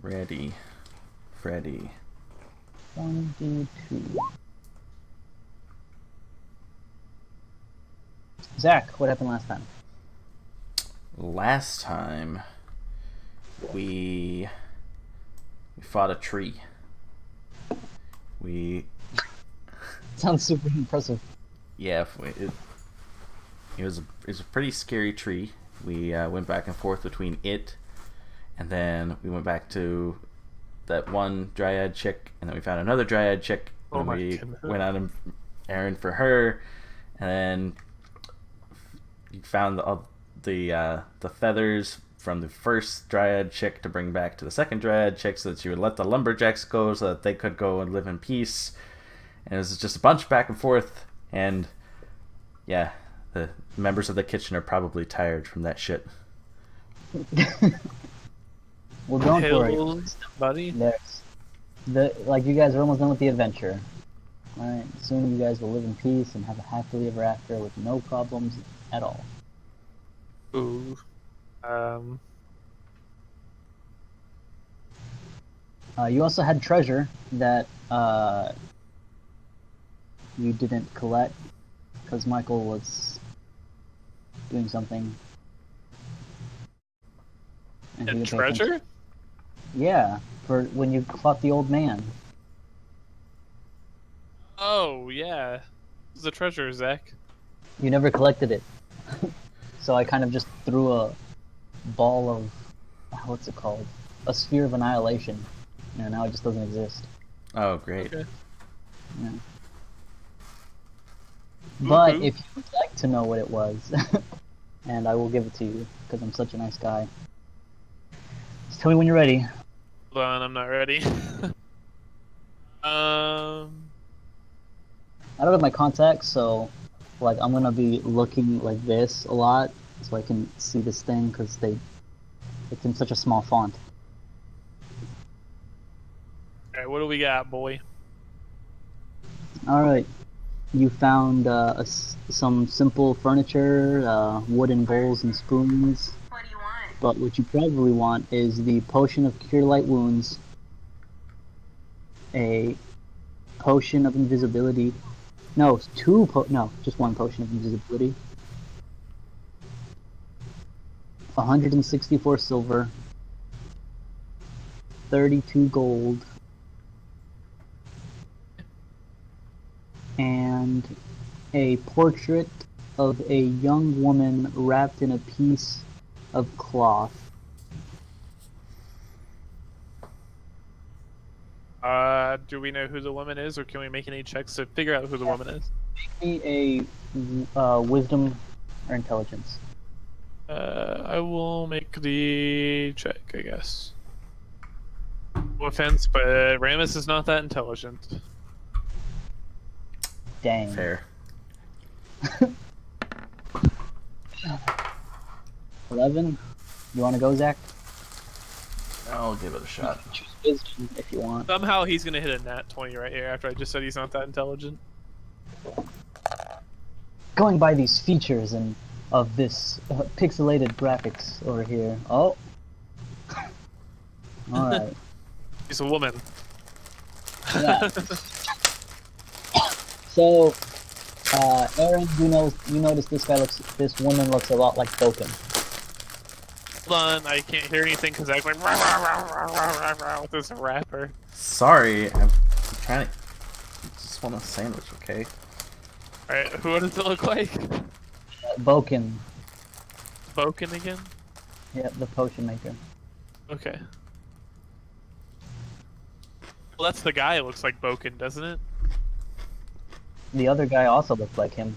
Ready. Freddy. 22. Zach, what happened last time? Last time we fought a tree. Sounds super impressive. Yeah, it was a pretty scary tree. We went back and forth between it, and then we went back to that one dryad chick, and then we found another dryad chick, and we went on an errand for her, and then you found the feathers from the first dryad chick to bring back to the second dryad chick, so that she would let the lumberjacks go, so that they could go and live in peace. And it was just a bunch back and forth, and yeah, the members of the kitchen are probably tired from that shit. Well, don't worry, buddy. Like, you guys are almost done with the adventure. Alright, soon you guys will live in peace and have a happily ever after with no problems at all. Ooh. You also had treasure that you didn't collect because Michael was doing something. And treasure? Yeah, for when you fought the old man. Oh, yeah. It's the treasure, Zach. You never collected it. So I kind of just threw a ball of, what's it called? A sphere of annihilation. You know, now it just doesn't exist. Oh, great. Okay. Yeah. But if you would like to know what it was, and I will give it to you, because I'm such a nice guy. Just tell me when you're ready. Hold on, I'm not ready. I don't have my contacts, so like I'm gonna be looking like this a lot, so I can see this thing, because it's in such a small font. Alright, what do we got, boy? Alright. You found some simple furniture, wooden bowls and spoons. What do you want? But what you probably want is the potion of cure light wounds, a potion of invisibility. No, just one potion of invisibility. 164 silver, 32 gold, and a portrait of a young woman wrapped in a piece of cloth. Do we know who the woman is, or can we make any checks to figure out who the woman is? Make me a wisdom or intelligence. I will make the check, I guess. No offense, but Ramus is not that intelligent. Dang. Fair. 11. You want to go, Zach? I'll give it a shot. Choose wisdom if you want. Somehow he's gonna hit a nat 20 right here after I just said he's not that intelligent. Going by these features and of this pixelated graphics over here. Oh. Alright. He's a woman. Yeah. So, Aaron, you notice this woman looks a lot like Token. Hold on, I can't hear anything because I was like rah, rah, rah, rah, rah, rah, with this rapper. Sorry, I'm trying to. I just want a sandwich, okay? Alright, who does it look like? Boken. Boken again? Yeah, the potion maker. Okay. Well, that's the guy who looks like Boken, doesn't it? The other guy also looks like him.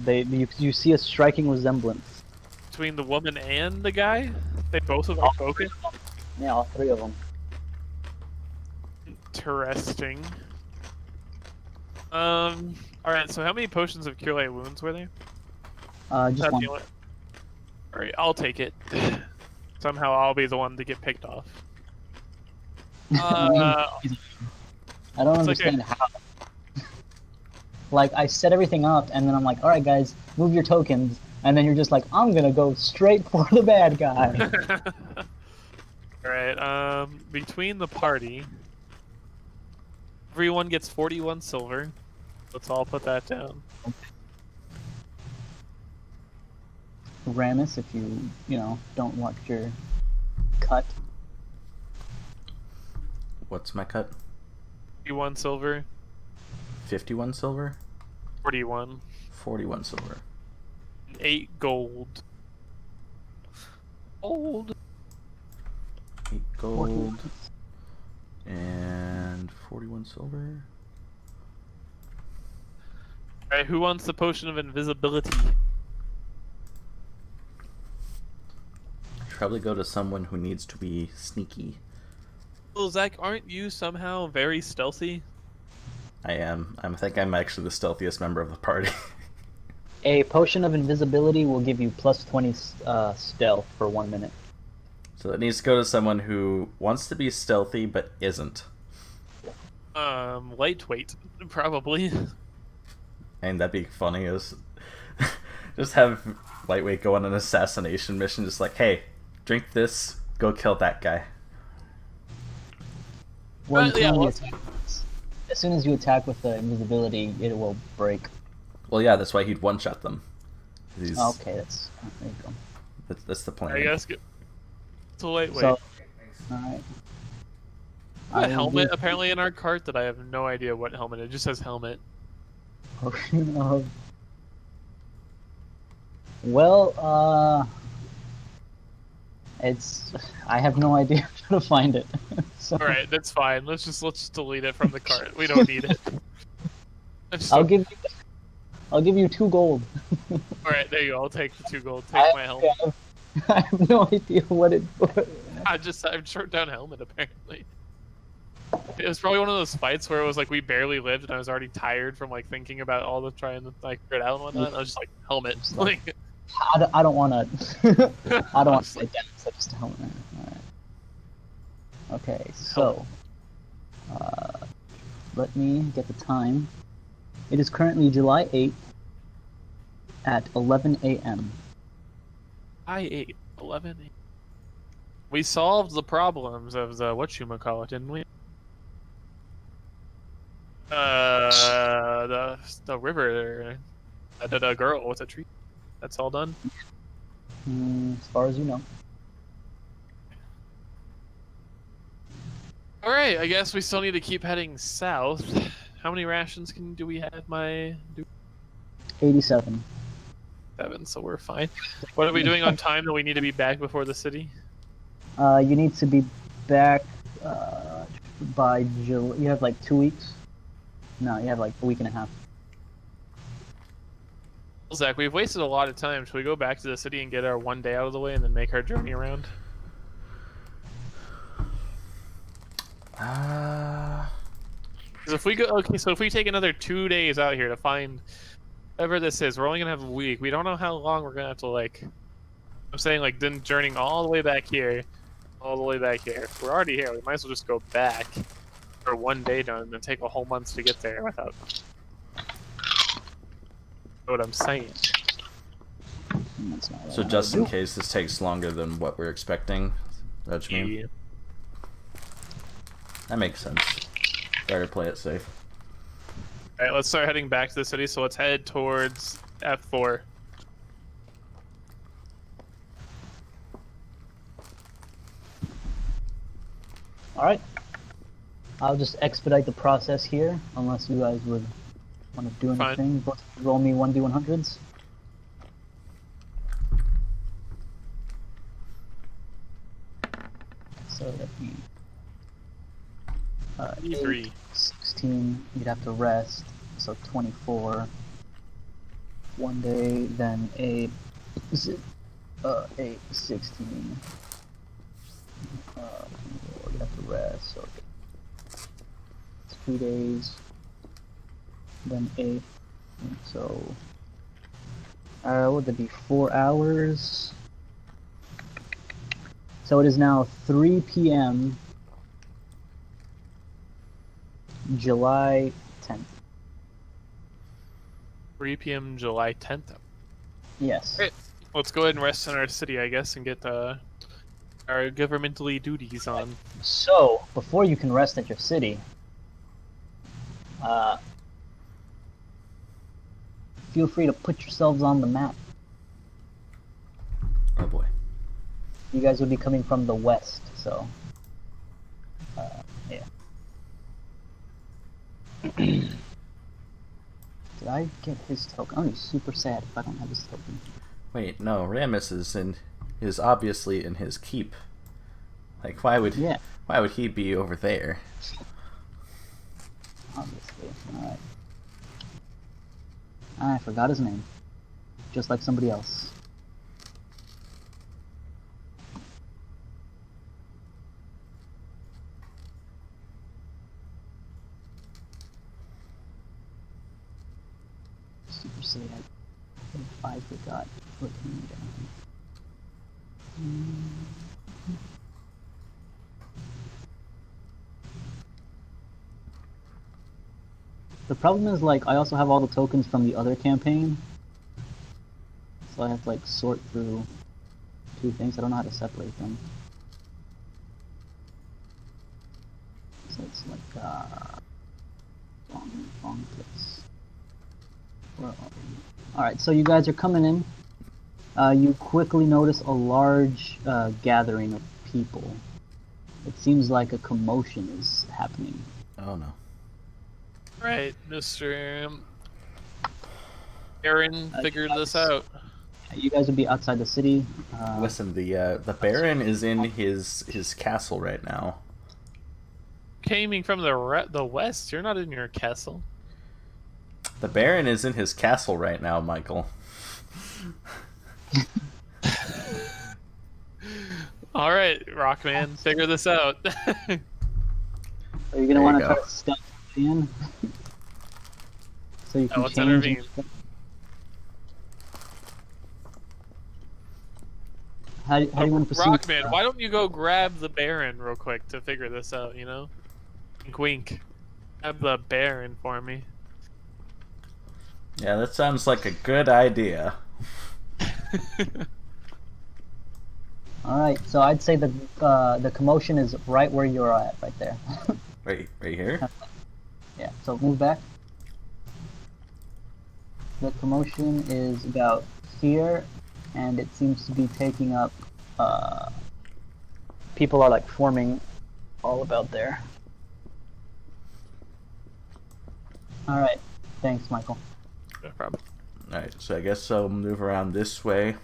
You see a striking resemblance. Between the woman and the guy? They both look like Boken? Yeah, all three of them. Interesting. Alright, so how many potions of Cure Light Wounds were there? Just one. Alright, I'll take it. Somehow I'll be the one to get picked off. I don't understand how. Like, I set everything up, and then I'm like, alright guys, move your tokens, and then you're just like, I'm gonna go straight for the bad guy. Alright, between the party, everyone gets 41 silver. Let's all put that down. Ramus, if you know, don't want your cut. What's my cut? 51 silver. 51 silver? 41. 41 silver. 8 gold. Gold. 8 gold. And 41 silver. Alright, who wants the potion of invisibility? Probably go to someone who needs to be sneaky. Well, Zach, aren't you somehow very stealthy? I am. I think I'm actually the stealthiest member of the party. A potion of invisibility will give you plus 20 stealth for 1 minute. So it needs to go to someone who wants to be stealthy but isn't. Lightweight, probably. And that'd be funny is just have Lightweight go on an assassination mission, just like, hey, drink this, go kill that guy. One yeah, time well, as soon as you attack with the invisibility, it will break. Well, yeah, that's why he'd one-shot them. He's, Okay, there you go. that's the plan. I guess it's a lightweight. So, alright. A helmet apparently in our cart that I have no idea what helmet. It just says helmet. Potion of... Well, it's... I have no idea how to find it. So... Alright, that's fine. Let's just delete it from the cart. We don't need it. I'll give you 2 gold. Alright, there you go. I'll take the 2 gold. Take my helmet. I have no idea what it... I've short down helmet apparently. It was probably one of those fights where it was like we barely lived and I was already tired from like thinking about all the trying to like figure it out and whatnot. And I was just like helmet. Like I don't want to. I don't want to sit down. So just a helmet. All right. Okay, so let me get the time. It is currently July 8th at 11 a.m. I ate 11. We solved the problems of the whatchamacallit, didn't we? The river, the girl with a tree. That's all done. As far as you know. All right, I guess we still need to keep heading south. How many rations do we have? 87. 7, so we're fine. What are we doing on time? Do we need to be back before the city? You need to be back by July. You have like 2 weeks. No, you have like a week and a half. Zach, we've wasted a lot of time. Should we go back to the city and get our 1 day out of the way and then make our journey around? Because if we go, okay, so if we take another 2 days out here to find whatever this is, we're only gonna have a week. We don't know how long we're gonna have to like. I'm saying like then journeying all the way back here, all the way back here. If we're already here, we might as well just go back for 1 day done and then take a whole month to get there without. Know what I'm saying? So just in case this takes longer than what we're expecting, that's what you mean? Yeah. That makes sense. Better play it safe. Alright, let's start heading back to the city, so let's head towards F4. Alright. I'll just expedite the process here, unless you guys would want to do anything. Both roll me 1d100s. So that'd be... 3. 16, you'd have to rest, so 24. 1 day, then a 16. 24, you have to rest, so it's 2 days, then 8. So, would it be 4 hours? So it is now 3 p.m. July 10th. 3 p.m. July 10th. Yes. Great. Let's go ahead and rest in our city, I guess, and get our our governmentally duties on. So, before you can rest at your city, feel free to put yourselves on the map. Oh boy. You guys would be coming from the west, so yeah. Did I get his token? I'm gonna be super sad if I don't have his token. Wait, no, Ramus is obviously in his keep. Like, why would he be over there? Obviously. Alright. I forgot his name. Just like somebody else. Super sad. If I forgot to put him down. The problem is, like, I also have all the tokens from the other campaign. So I have to, like, sort through two things. I don't know how to separate them. So it's like, wrong place. Where are we? Alright, so you guys are coming in. You quickly notice a large gathering of people. It seems like a commotion is happening. Oh no. Right, Mr. Aaron figured this out. You guys would be outside the city. Listen, the Baron is in his castle right now. Coming from the west, you're not in your castle. The Baron is in his castle right now, Michael. All right, Rockman, figure this out. Are you gonna want to try to stealth in? So you can let's change. intervene. How do you want to proceed? Rockman, why don't you go grab the Baron real quick to figure this out, you know? Wink, wink. Grab the Baron for me. Yeah, that sounds like a good idea. Alright, so I'd say the commotion is right where you're at, right there. Right here? Yeah, so move back. The commotion is about here, and it seems to be taking up, people are like forming all about there. Alright, thanks Michael. No problem. Alright, so I guess I'll move around this way.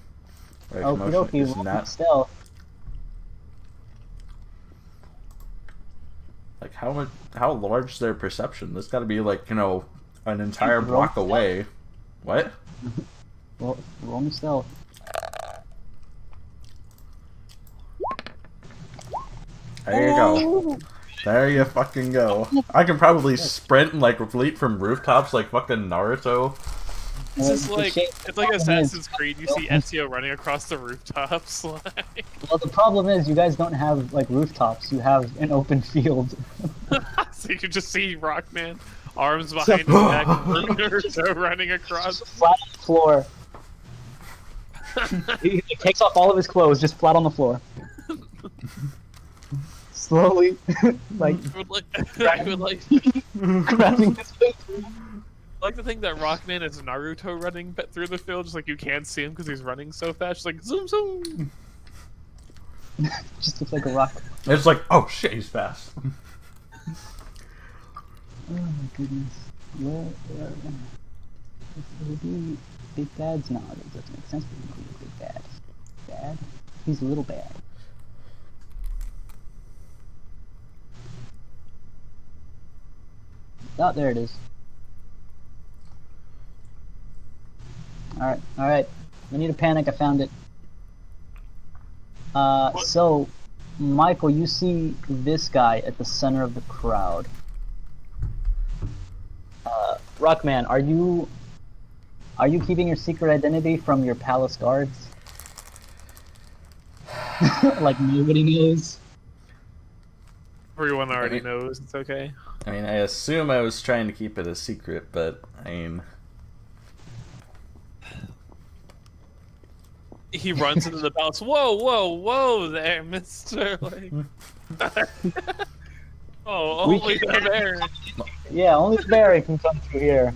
Where Okie commotion is dokie, not. stealth. Like, how large is their perception? There's got to be, like, you know, an entire block away. What? Roll me stealth. There you go. There you fucking go. I can probably sprint and, like, leap from rooftops like fucking Naruto. This is like, it's like Assassin's Creed, you see Ezio running across the rooftops, like... Well, the problem is you guys don't have, like, rooftops, you have an open field. So you can just see Rockman, arms behind his back, Naruto running across. Flat on the floor. He takes off all of his clothes, just flat on the floor. Slowly, like, I would like grabbing his face. I like to think that Rockman is Naruto running through the field, just like you can't see him because he's running so fast, just like zoom zoom. Just looks like a rock. It's like, oh shit, he's fast. Oh my goodness. Where would be big bads? No, that doesn't make sense. But he would be big bad. Bad? He's a little bad. Oh, there it is. Alright. No need to panic, I found it. So, Michael, you see this guy at the center of the crowd. Rockman, are you keeping your secret identity from your palace guards? Like nobody knows? Everyone already knows, it's okay. I mean, I assume I was trying to keep it a secret, but I mean... he runs into the palace. Whoa, whoa, whoa there, mister. Like... oh, only the bear. Yeah, only the bear can come through here.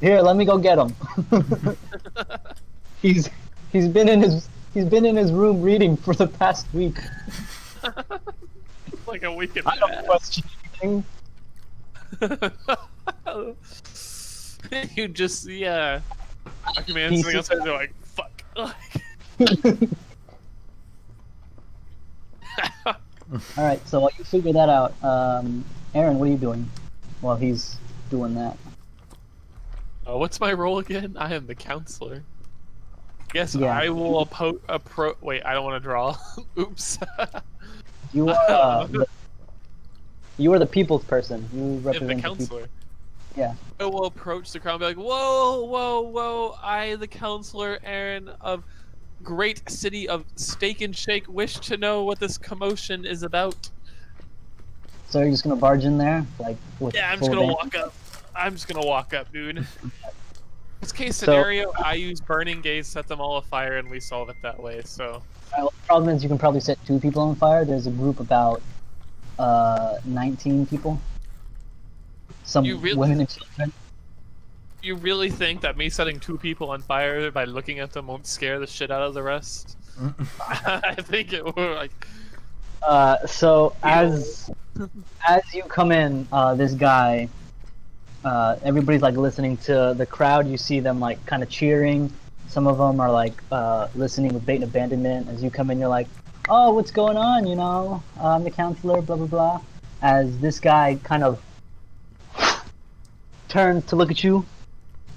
Here, let me go get him. he's been in his room reading for the past week. Like a week and a I don't question anything. You just Aquaman's sitting outside. They're like, fuck. Alright, so while you figure that out, Aaron, what are you doing while he's doing that? What's my role again? I am the counselor. Yes, Yeah. I will wait, I don't want to draw. Oops. You are you are the people's person. You I'm represent the the people. counselor. Yeah. I will approach the crowd and be like, whoa, whoa, whoa, I, the counselor Aaron of great city of Steak and Shake, wish to know what this commotion is about. So you're just gonna barge in there, like with Yeah, I'm full just gonna advantage? walk up. I'm just gonna walk up, dude. Worst case scenario, I use burning gaze, set them all afire, and we solve it that way. So. Alright, well, the problem is you can probably set 2 people on fire. There's a group about 19 people. Some women and children. You really think that me setting 2 people on fire by looking at them won't scare the shit out of the rest? I think it will. Like. So as you come in, this guy, everybody's like listening to the crowd. You see them like kind of cheering. Some of them are like listening with bait and abandonment. As you come in, you're like, "Oh, what's going on? You know, I'm the counselor." Blah blah blah. As this guy kind of turns to look at you,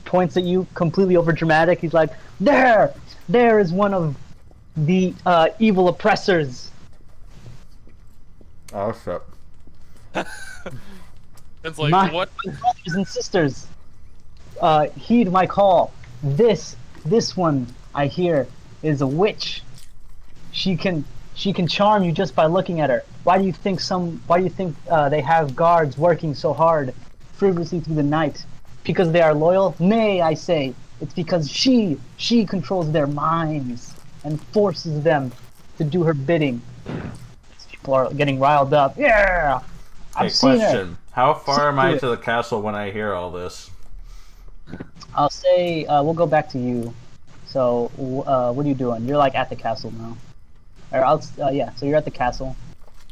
points at you, completely over dramatic. He's like, "There is one of the evil oppressors." Oh shit. It's like, My what? brothers and sisters, heed my call. This one I hear is a witch. She can charm you just by looking at her. Why do you think they have guards working so hard, frivolously through the night? Because they are loyal? Nay, I say, it's because she controls their minds and forces them to do her bidding. People are getting riled up. Yeah, I've seen question. her. How far am I it. to the castle when I hear all this? I'll say we'll go back to you. So what are you doing? You're like at the castle now. Or yeah. So you're at the castle.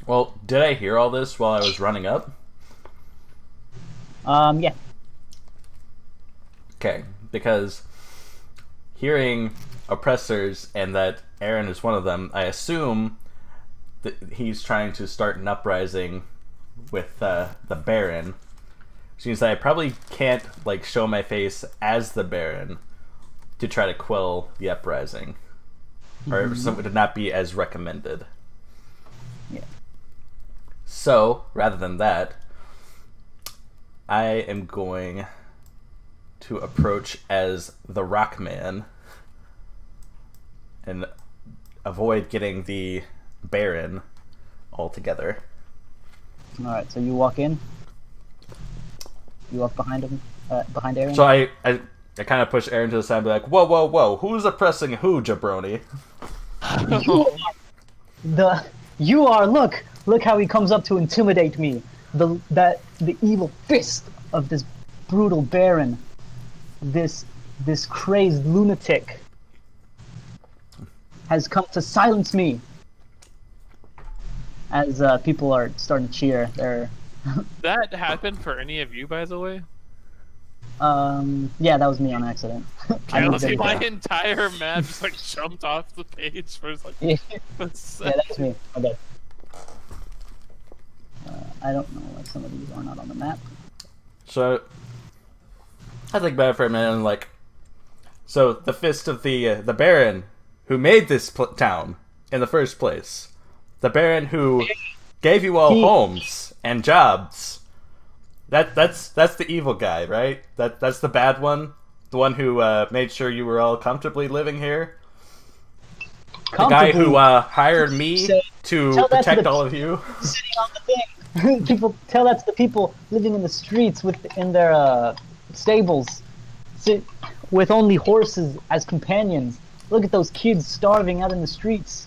Well, did I hear all this while I was running up? Yeah. Okay, because hearing oppressors and that Aaron is one of them, I assume that he's trying to start an uprising with the Baron. Which means that I probably can't like show my face as the Baron to try to quell the uprising, or something to not be as recommended. Yeah. So rather than that, I am going to approach as the Rockman and avoid getting the Baron altogether. All right. So you walk in. You walk behind him, behind Aaron. So I kind of push Aaron to the side and be like, whoa, whoa, whoa, who's oppressing who, jabroni? You are look how he comes up to intimidate me. The evil fist of this brutal Baron, this crazed lunatic, has come to silence me. As people are starting to cheer, That happened for any of you, by the way? yeah, that was me on accident. Okay, let's see, my entire map just like jumped off the page for like Yeah, a that second. was me. Okay. I don't know why some of these are not on the map. So I think about it for a minute and like, so the fist of the Baron who made this town in the first place, the Baron who gave you all homes and jobs. That's the evil guy, right? That's the bad one, the one who made sure you were all comfortably living here. The guy who hired me to protect all of you. Sitting on the thing. People tell that to the people living in the streets in their stables, with only horses as companions. Look at those kids starving out in the streets.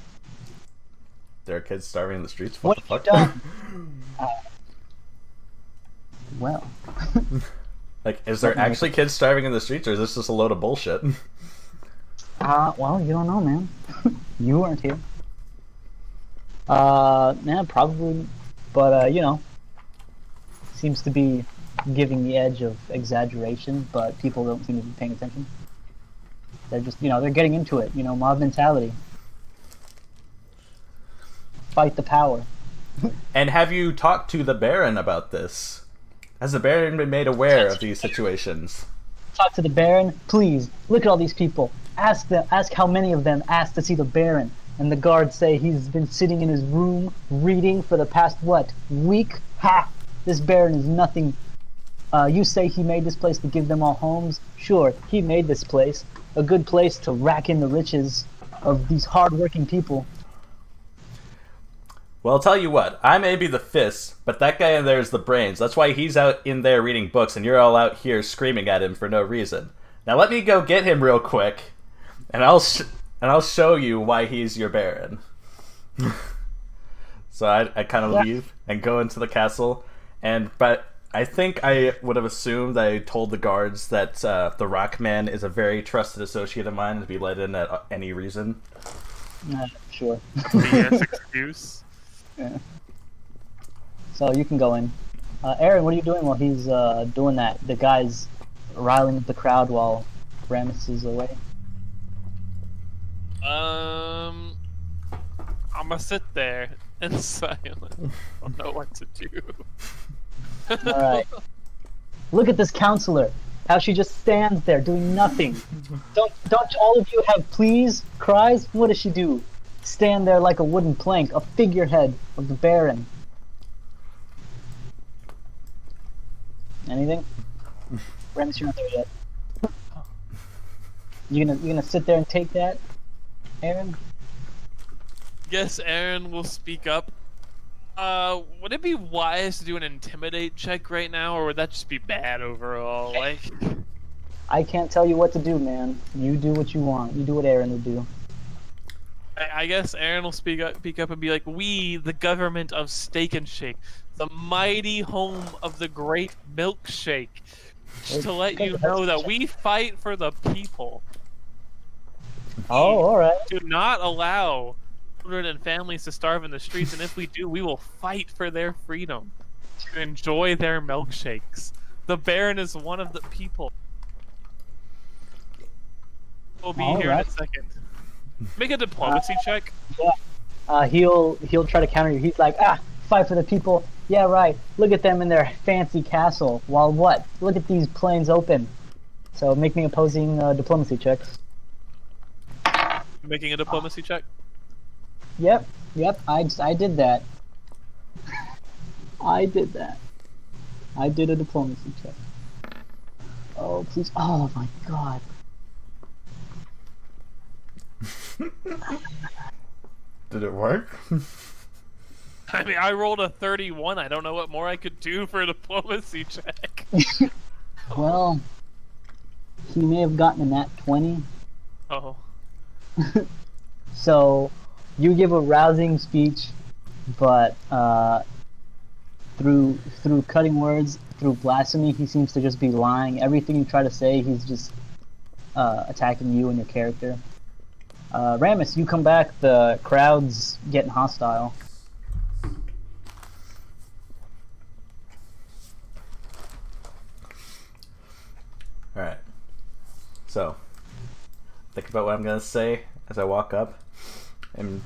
There are kids starving in the streets? What the have fuck? you done? Well. Like, is there actually kids starving in the streets, or is this just a load of bullshit? Well, you don't know, man. You weren't here. Yeah, probably. But, you know, seems to be giving the edge of exaggeration, but people don't seem to be paying attention. They're just, you know, they're getting into it, you know, mob mentality. Fight the power. And have you talked to the Baron about this? Has the Baron been made aware of these situations? Talk to the Baron, please. Look at all these people. Ask how many of them asked to see the Baron. And the guards say he's been sitting in his room reading for the past, what, week? Ha! This Baron is nothing. You say he made this place to give them all homes? Sure, he made this place. A good place to rack in the riches of these hard-working people. Well, I'll tell you what. I may be the fists, but that guy in there is the brains. That's why he's out in there reading books, and you're all out here screaming at him for no reason. Now let me go get him real quick, and I'll show you why he's your Baron. So I kind of leave and go into the castle, but I think I would have assumed I told the guards that the Rockman is a very trusted associate of mine to be let in at any reason. Sure. BS excuse. Yeah. So you can go in. Aaron, what are you doing while he's doing that? The guy's riling up the crowd while Ramus is away. I'm gonna sit there in silence. I don't know what to do. Alright. Look at this counselor. How she just stands there doing nothing. Don't all of you have pleas, cries? What does she do? Stand there like a wooden plank, a figurehead of the Baron. Anything? Remus, you're not there yet. You gonna sit there and take that, Aaron? Guess Aaron will speak up. Would it be wise to do an intimidate check right now, or would that just be bad overall? Like, I can't tell you what to do, man. You do what you want. You do what Aaron would do. I guess Aaron will speak up and be like, "We, the government of Steak and Shake, the mighty home of the great milkshake, just to let you know that we fight for the people. Oh, all right. Do not allow children and families to starve in the streets, and if we do, we will fight for their freedom to enjoy their milkshakes. The Baron is one of the people. We'll be here in a second. Make a diplomacy check. Yeah. He'll try to counter you. He's like, fight for the people. Yeah, right. Look at them in their fancy castle. While what? Look at these plains open. So make me opposing diplomacy checks. Making a diplomacy check. Yep. I did that. I did that. I did a diplomacy check. Oh, please. Oh, my God. Did it work? I mean, I rolled a 31. I don't know what more I could do for a diplomacy check. Well, he may have gotten a nat 20. Oh. So, you give a rousing speech, but through cutting words, through blasphemy, he seems to just be lying. Everything you try to say, he's just attacking you and your character. Ramus, you come back, the crowd's getting hostile. Alright. So, think about what I'm gonna say as I walk up. And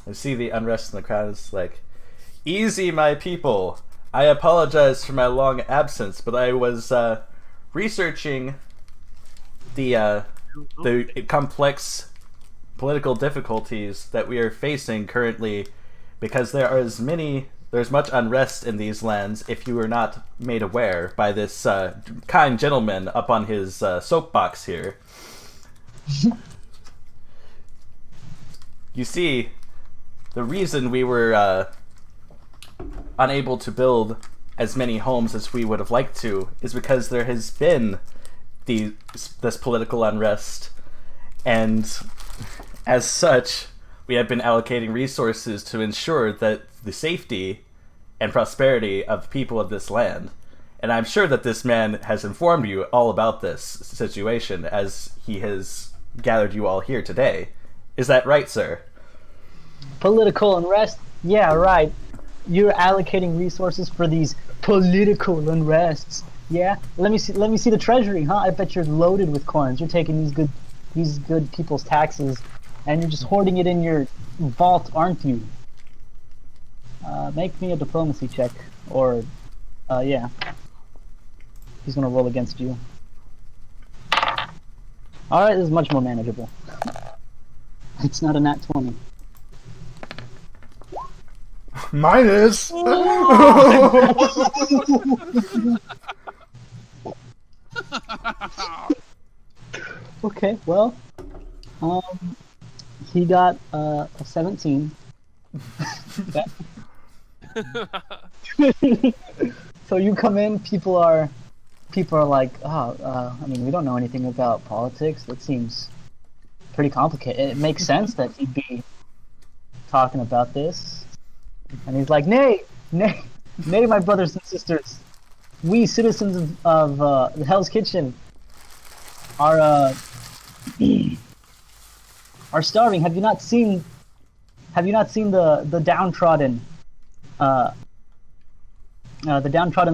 I see the unrest in the crowd. It's like, easy, my people! I apologize for my long absence, but I was researching the complex political difficulties that we are facing currently, because there's much unrest in these lands, if you were not made aware by this kind gentleman up on his soapbox here. You see, the reason we were unable to build as many homes as we would have liked to is because there has been this political unrest, and As such, we have been allocating resources to ensure that the safety and prosperity of the people of this land. And I'm sure that this man has informed you all about this situation as he has gathered you all here today. Is that right, sir? Political unrest? Yeah, right. You're allocating resources for these political unrests. Yeah? Let me see the treasury, huh? I bet you're loaded with coins. You're taking these good people's taxes and you're just hoarding it in your vault, aren't you? Make me a diplomacy check. Or yeah. He's gonna roll against you. Alright, this is much more manageable. It's not a nat 20. Mine is. Okay, well, he got a 17. So you come in, people are like, oh, I mean, we don't know anything about politics. That seems pretty complicated. It makes sense that he'd be talking about this. And he's like, nay, my brothers and sisters. We citizens of the Hell's Kitchen are starving. Have you not seen the downtrodden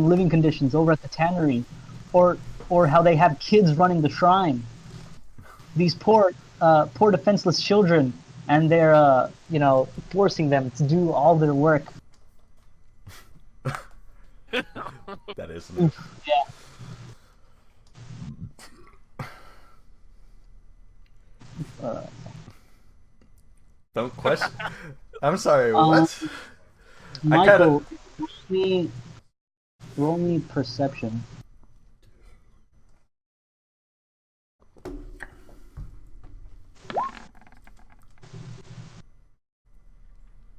living conditions over at the tannery, or how they have kids running the shrine? These poor defenseless children, and they're forcing them to do all their work. That is. Yeah. Don't question. I'm sorry. What? Michael, roll me perception.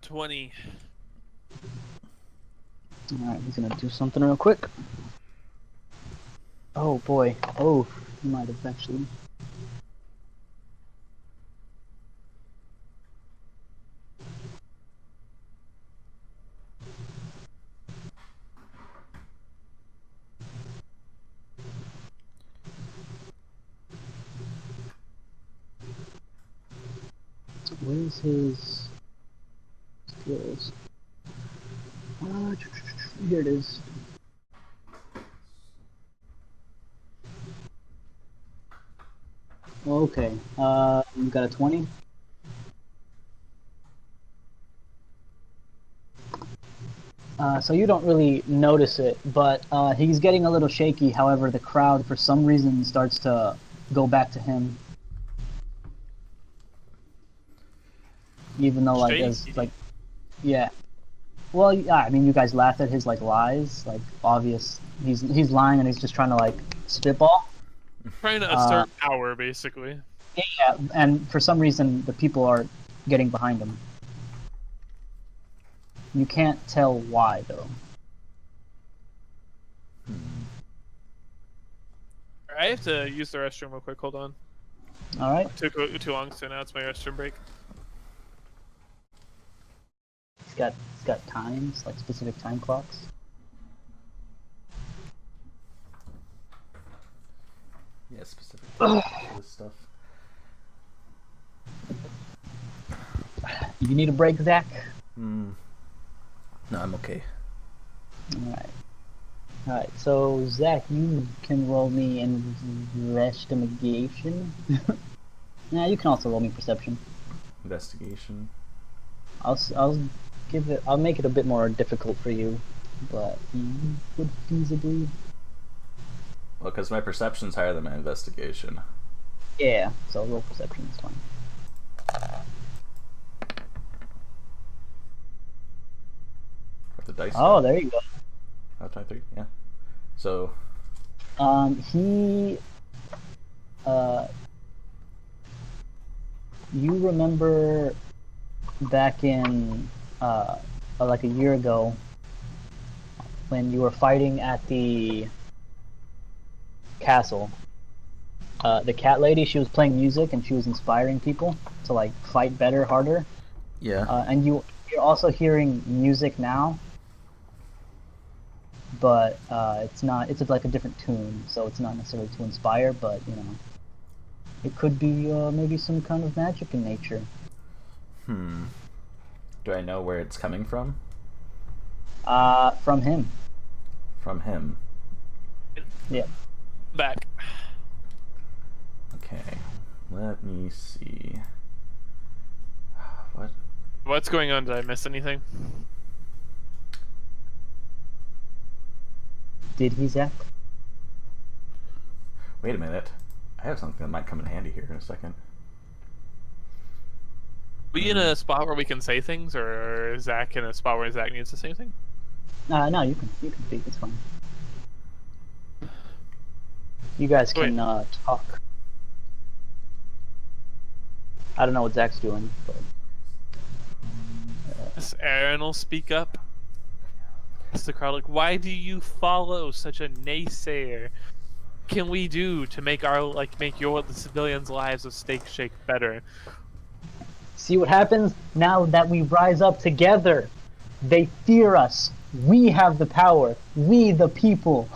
$20. Alright, he's gonna do something real quick. Oh boy. Oh, he might have actually. Where's his skills? Here it is. Okay, you got a 20? So you don't really notice it, but he's getting a little shaky. However, the crowd, for some reason, starts to go back to him. Even though, yeah. Well, yeah, I mean, you guys laughed at his, lies, obvious. He's lying and he's just trying to, spitball. Trying to assert power, basically. Yeah, and for some reason, the people are getting behind him. You can't tell why, though. I have to use the restroom real quick, hold on. Alright. It took too long, so now it's my restroom break. It's got times, specific time clocks. Yeah, specific for this stuff. You need a break, Zach? No, I'm okay. Alright, so Zach, you can roll me investigation. Yeah, you can also roll me perception. Investigation. I'll make it a bit more difficult for you, but you would feasibly. Well, because my perception's higher than my investigation. Yeah, so roll perception is fine. Got the dice. Oh, there you go. Oh, 23, yeah. So. You remember back in, a year ago, when you were fighting at the castle, the cat lady, she was playing music and she was inspiring people to like fight better, harder. Yeah. And you're also hearing music now, but it's not. It's like a different tune, so it's not necessarily to inspire, but you know, it could be maybe some kind of magic in nature. Do I know where it's coming from? From him. From him. Yeah. Back. Okay. Let me see. What? What's going on? Did I miss anything? Did he, Zach? Wait a minute. I have something that might come in handy here in a second. We in a spot where we can say things, or is Zach in a spot where Zach needs to say anything? No, you can speak. It's fine. You guys can talk. I don't know what Zach's doing, but Yes, Aaron will speak up. It's the crowd like, why do you follow such a naysayer? What can we do to make the civilians' lives of Steak Shake better? see what happens now that we rise up together. They fear us. We have the power. We, the people,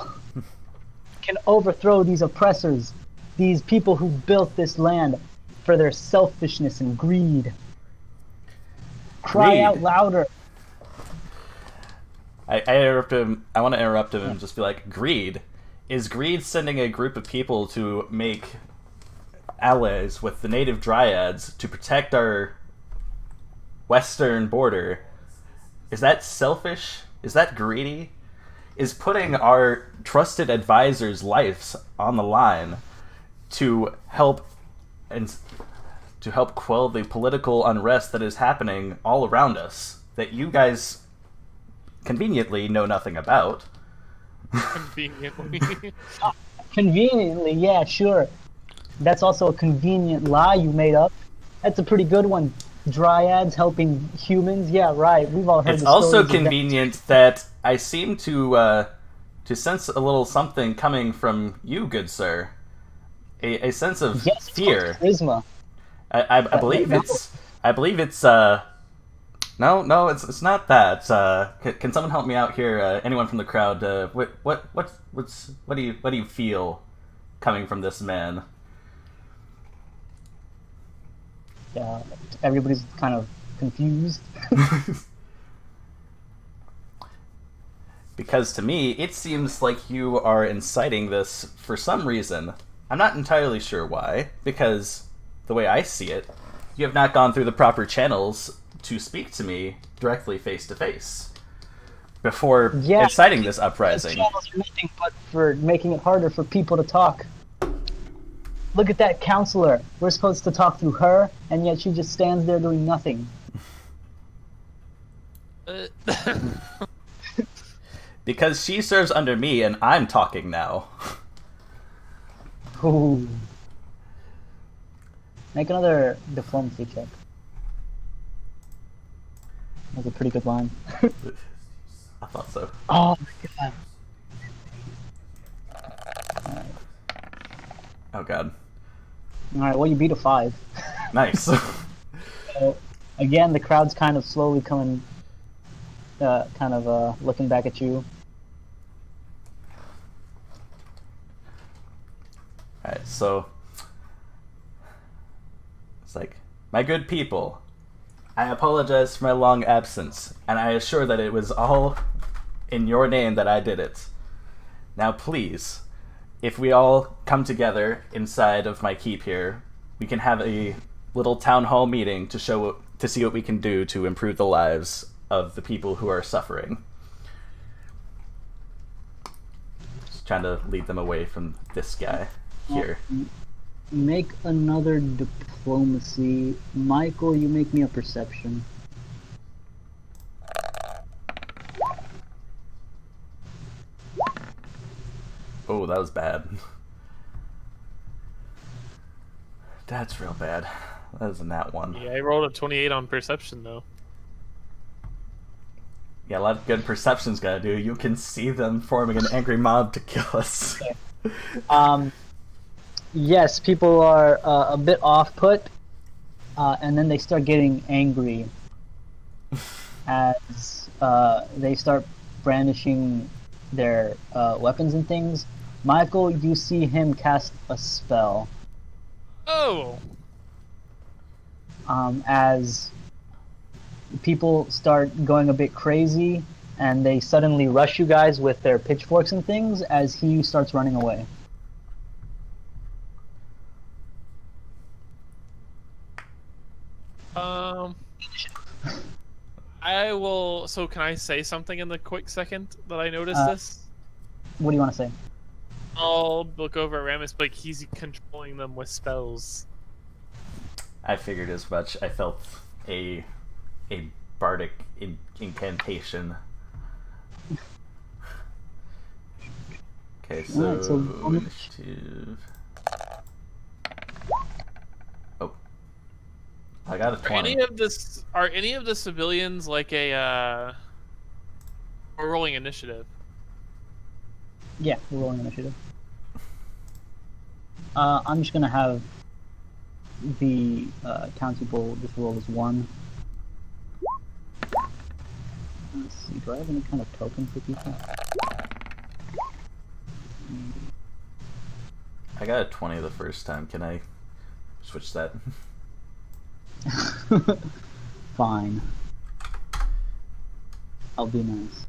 can overthrow these oppressors, these people who built this land for their selfishness and greed. Cry Greed. out louder. I interrupt him. I want to interrupt him and just be like, greed? Is greed sending a group of people to make allies with the native dryads to protect our western border? Is that selfish? Is that greedy? Is putting our trusted advisors' lives on the line to help quell the political unrest that is happening all around us that you guys conveniently know nothing about? Conveniently. Conveniently, yeah, sure. That's also a convenient lie you made up. That's a pretty good one. Dryads helping humans, yeah, right. We've all heard. It's the also stories of that. convenient that I seem to sense a little something coming from you, good sir. A sense of Yes, it's fear. called charisma. I believe no. it's no, it's not that. Can someone help me out here? Anyone from the crowd? What do you feel coming from this man? Everybody's kind of confused. Because to me, it seems like you are inciting this for some reason. I'm not entirely sure why, because the way I see it, you have not gone through the proper channels to speak to me directly face to face before inciting this uprising. Channels are nothing but for making it harder for people to talk. Look at that counselor. We're supposed to talk through her, and yet she just stands there doing nothing. Because she serves under me and I'm talking now. Ooh. Make another diplomacy check. That's a pretty good line. I thought so. Oh my god. Oh god. Alright, well you beat a 5. Nice. So, again, the crowd's kind of slowly coming, looking back at you. Alright, so it's like, my good people, I apologize for my long absence, and I assure that it was all in your name that I did it. Now please, if we all come together inside of my keep here, we can have a little town hall meeting to see what we can do to improve the lives of the people who are suffering. Just trying to lead them away from this guy here. Make another diplomacy. Michael, you make me a perception. Oh, that was bad. That's real bad. That isn't that one. Yeah, I rolled a 28 on perception though. Yeah, a lot of good perception's gotta do. You can see them forming an angry mob to kill us. yes, people are a bit off-put, and then they start getting angry as they start brandishing their weapons and things. Michael, you see him cast a spell Oh. as people start going a bit crazy, and they suddenly rush you guys with their pitchforks and things as he starts running away. I will. So, can I say something in the quick second that I noticed this? What do you want to say? I'll look over at Ramus, like he's controlling them with spells. I figured as much. I felt a bardic incantation. Okay, so, Alright, so initiative. Oh, I got a 20. Are any of the civilians like a we're rolling initiative? Yeah, we're rolling initiative. I'm just gonna have the townspeople just roll as 1. Let's see, do I have any kind of token for people? I got a 20 the first time. Can I switch that? Fine. I'll be nice.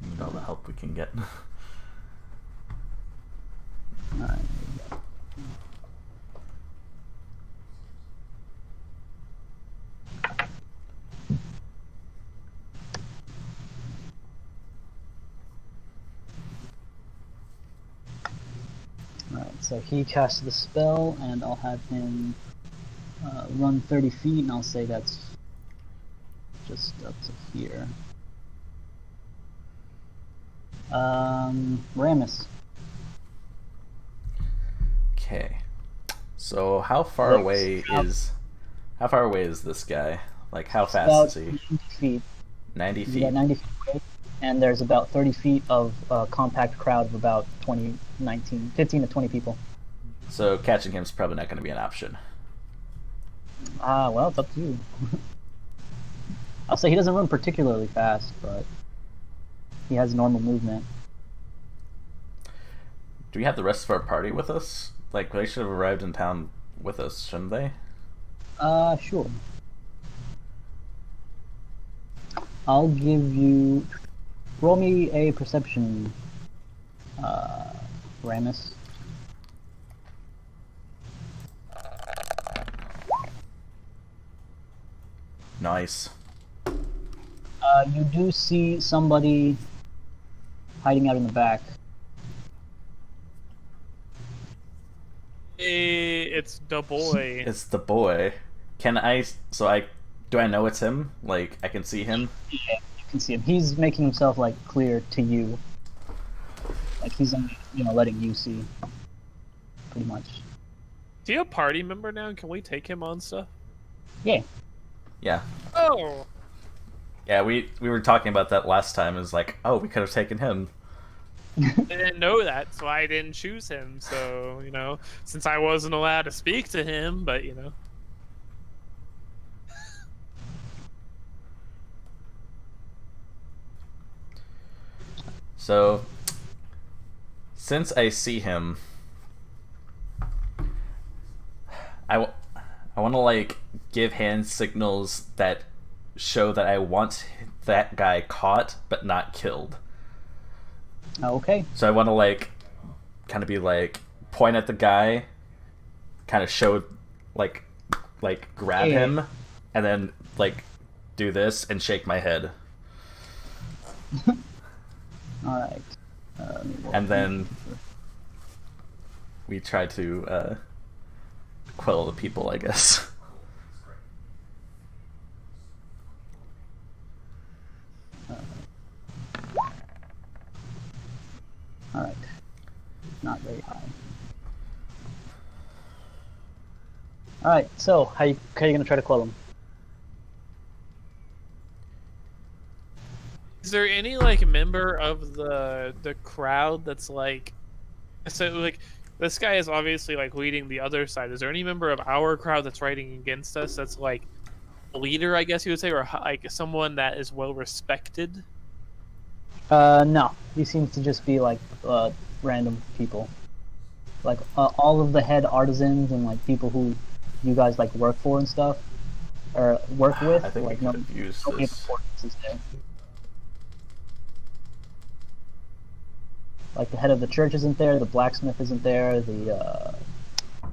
Need all the help we can get. Alright. Alright, so he casts the spell, and I'll have him run 30 feet, and I'll say that's just up to here. Ramus. Okay. So how far away is this guy? Like how fast About is he? 90 feet. 90 You feet. got 90 feet away, and there's about 30 feet of a compact crowd of about 15 to 20 people. So catching him's probably not going to be an option. Well, it's up to you. I'll say he doesn't run particularly fast, but he has normal movement. Do we have the rest of our party with us? Like, they should have arrived in town with us, shouldn't they? Sure. I'll give you... Roll me a perception, Ramus. Nice. You do see somebody hiding out in the back. It's the boy. It's the boy. Can I... So I... Do I know it's him? Like, I can see him? Yeah, you can see him. He's making himself, like, clear to you. Like, he's, letting you see. Pretty much. Is he a party member now? Can we take him on stuff? Yeah. Yeah. Oh! Yeah, we were talking about that last time. It was like, oh, we could have taken him. I didn't know that, so I didn't choose him. So, since I wasn't allowed to speak to him, but, So, since I see him, I want to, like, give hand signals that show that I want that guy caught but not killed. Okay. So I want to, like, kind of be like, point at the guy, kind of show, like grab Yeah. him, and then, like, do this and shake my head. Alright. And then we try to quell the people, I guess. Alright. Not very high. Alright, so how you gonna try to quell him? Is there any, like, member of the crowd that's, like... So, like, this guy is obviously like leading the other side. Is there any member of our crowd that's fighting against us that's like a leader, I guess you would say, or like someone that is well respected? No. He seems to just be like random people. Like all of the head artisans and like people who you guys like work for and stuff, or work with. I think like we could have used nobody of this. importance is there. Like the head of the church isn't there, the blacksmith isn't there, the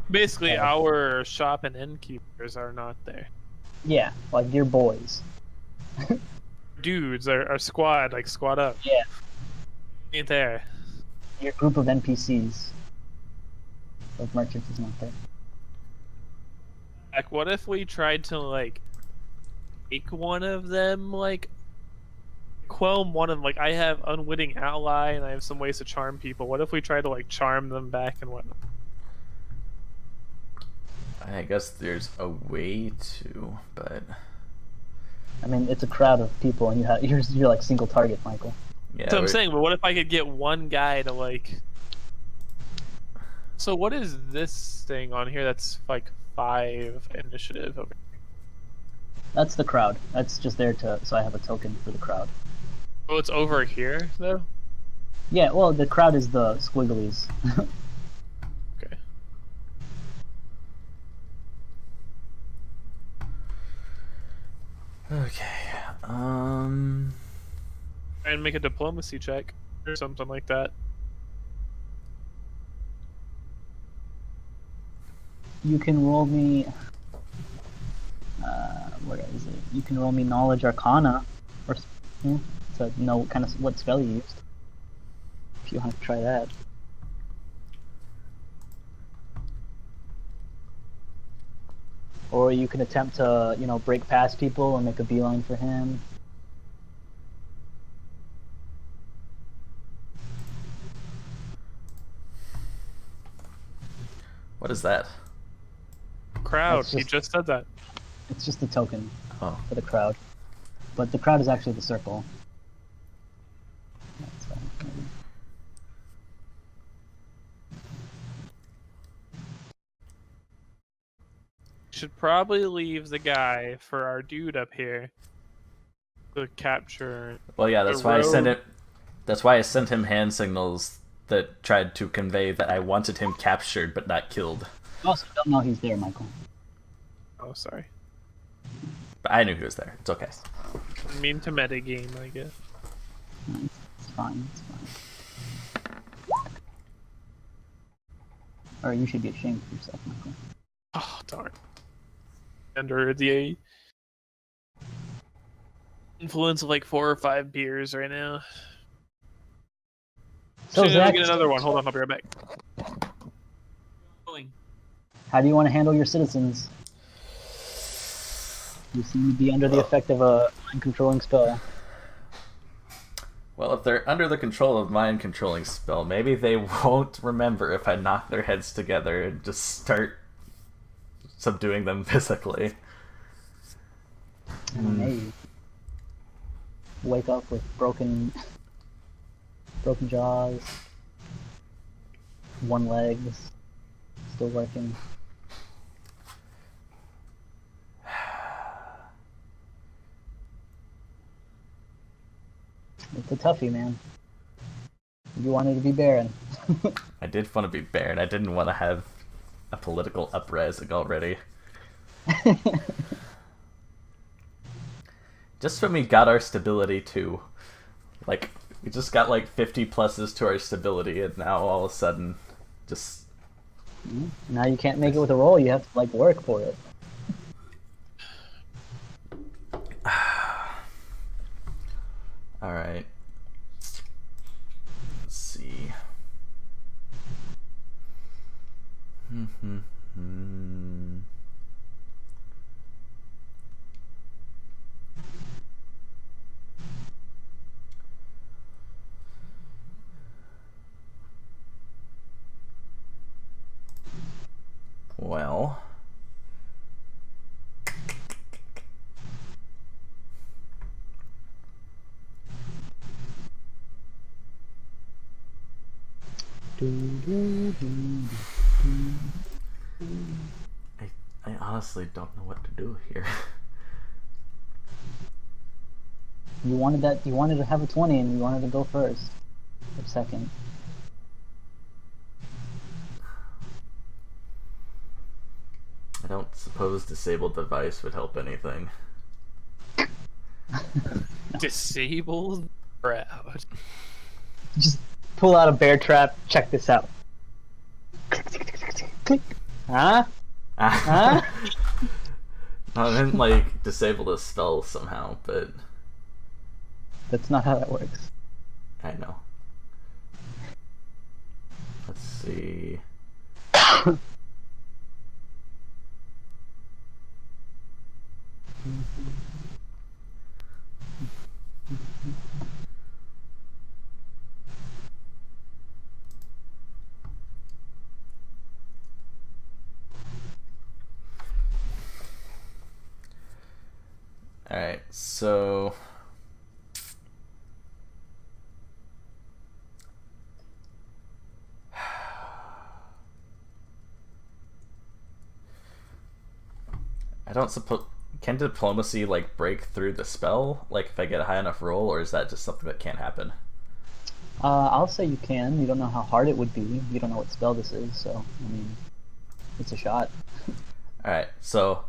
Basically, our shop and innkeepers are not there. yeah, like your boys. Dudes, our squad, like squad up, Yeah, ain't there. your group of NPCs. Of merchants is not there. Like, what if we tried to like make one of them like quell one of them? Like, I have unwitting ally, and I have some ways to charm people. What if we try to like charm them back and whatnot? I guess there's a way to, but I mean, it's a crowd of people, and you're like single target, Michael. yeah. So I'm saying, but what if I could get one guy to like? So what is this thing on here that's like 5 initiative over? That's the crowd. That's just there so I have a token for the crowd. Oh, it's over here though. Yeah, well, the crowd is the squigglies. Okay. Okay. Try and make a diplomacy check or something like that. You can roll me. Where is it? You can roll me knowledge arcana, or to know kind of what spell you used. If you want to try that. Or you can attempt to, break past people and make a beeline for him. What is that? Crowd. That's He just said that. It's just a token Oh. for the crowd. But the crowd is actually the circle. That's, maybe. Should probably leave the guy for our dude up here to capture. Well, yeah, that's The why I sent road- it. That's why I sent him hand signals that tried to convey that I wanted him captured but not killed. You also don't know he's there, Michael. Oh, sorry. But I knew he was there. It's okay. I mean to metagame, I guess. No, it's fine. It's fine. Or you should be ashamed of yourself, Michael. Oh, darn. Under the influence of like 4 or 5 beers right now. So Should Zach, get another one. Hold on, I'll be right back. Going. how do you want to handle your citizens? You seem to be under the effect of a mind-controlling spell. Well, if they're under the control of mind controlling spell, maybe they won't remember if I knock their heads together and just start subduing them physically. Maybe. Wake up with broken jaws, one leg still working. It's a toughie, man. You wanted to be Baron. I did want to be Baron. I didn't want to have a political uprising already. Just when we got our stability too. Like, we just got like 50 pluses to our stability, and now all of a sudden, just... Now you can't make it with a roll, you have to like work for it. Alright. Let's see. Well, I honestly don't know what to do here. You wanted that. You wanted to have a 20, and you wanted to go first or second. I don't suppose disabled device would help anything. Disabled crowd. Just pull out a bear trap. Check this out. Click. Huh? Huh? I didn't like disable the spell somehow, but That's not how that works. I know. Let's see. Alright, so I don't suppose, can diplomacy like break through the spell, like if I get a high enough roll, or is that just something that can't happen? I'll say you can. You don't know how hard it would be. You don't know what spell this is, so I mean, it's a shot. Alright, so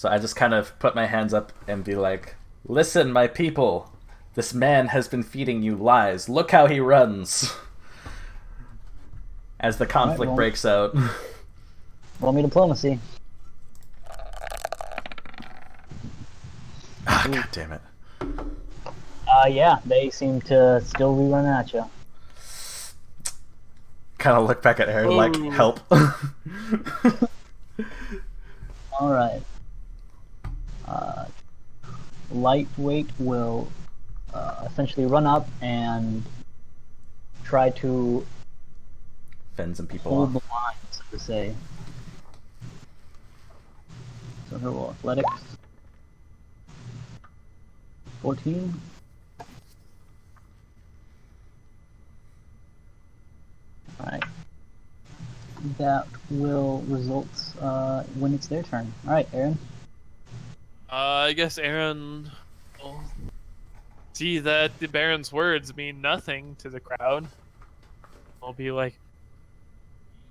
I just kind of put my hands up and be like, listen, my people, this man has been feeding you lies. Look how he runs. As the conflict well- breaks out. Roll me diplomacy. Ah, God damn it. Yeah, they seem to still be running at you. Kind of look back at Aaron like, Ooh. help. All right. Lightweight will essentially run up and try to Fend some people hold the off. line, so to say. So her roll athletics. 14. Alright. That will result when it's their turn. Alright, Aaron. I guess Aaron will see that the Baron's words mean nothing to the crowd. I'll be like,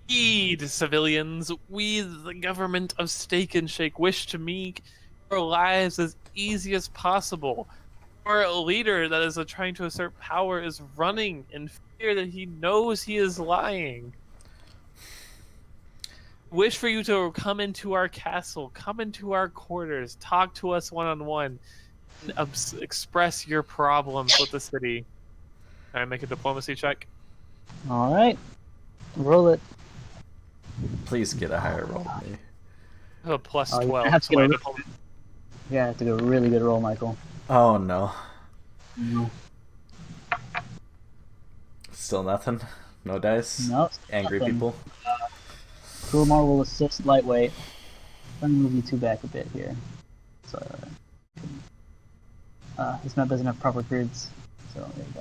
"Heed, civilians, we, the government of Steak and Shake, wish to make your lives as easy as possible. Our leader that is trying to assert power is running in fear that he knows he is lying. Wish for you to come into our castle, come into our quarters, talk to us one-on-one, and express your problems with the city." Can I make a diplomacy check? Alright. Roll it. Please get a higher roll than me. I have a plus Oh, you're 12. gonna have to So get my a diplom- Yeah, have to get a really good roll, Michael. Oh no. No. Still nothing? No dice? No, Angry nothing. people? Kurmar will assist Lightweight. Let me move you two back a bit here. So, this map doesn't have proper grids, so there you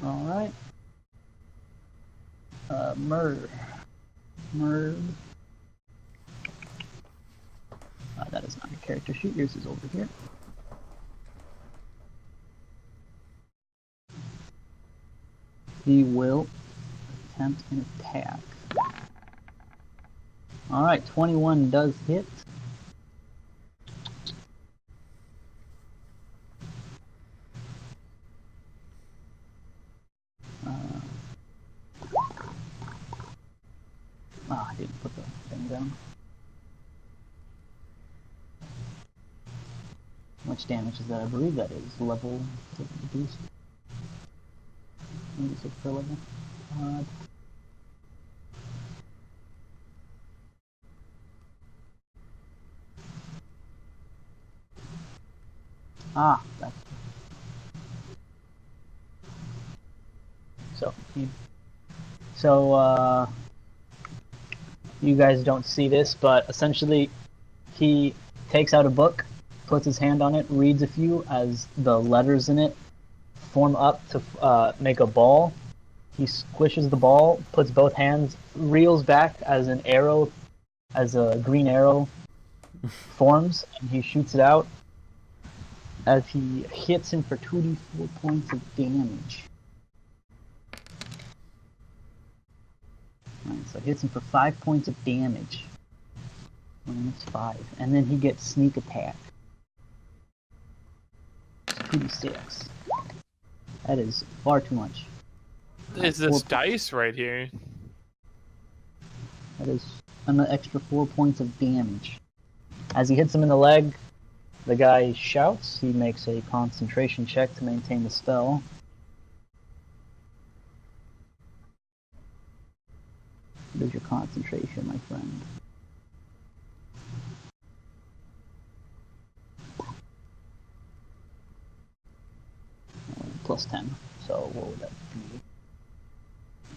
go. Alright. Murd. That is not your character sheet, yours is over here. He will attempt an attack. Alright, 21 does hit. I didn't put the thing down. How much damage is that? I believe that is level boost. Maybe it's per level. That's so you guys don't see this, but essentially he takes out a book, puts his hand on it, reads a few as the letters in it form up to make a ball. He squishes the ball, puts both hands, reels back as an arrow, as a green arrow forms, and he shoots it out as he hits him for 2d4 points of damage. Alright, so hits him for 5 points of damage. That's 5. And then he gets sneak attack. 2d6. That is far too much. Is this dice right here? That is an extra 4 points of damage. As he hits him in the leg, the guy shouts. He makes a concentration check to maintain the spell. There's your concentration, my friend. Plus 10. So what would that be?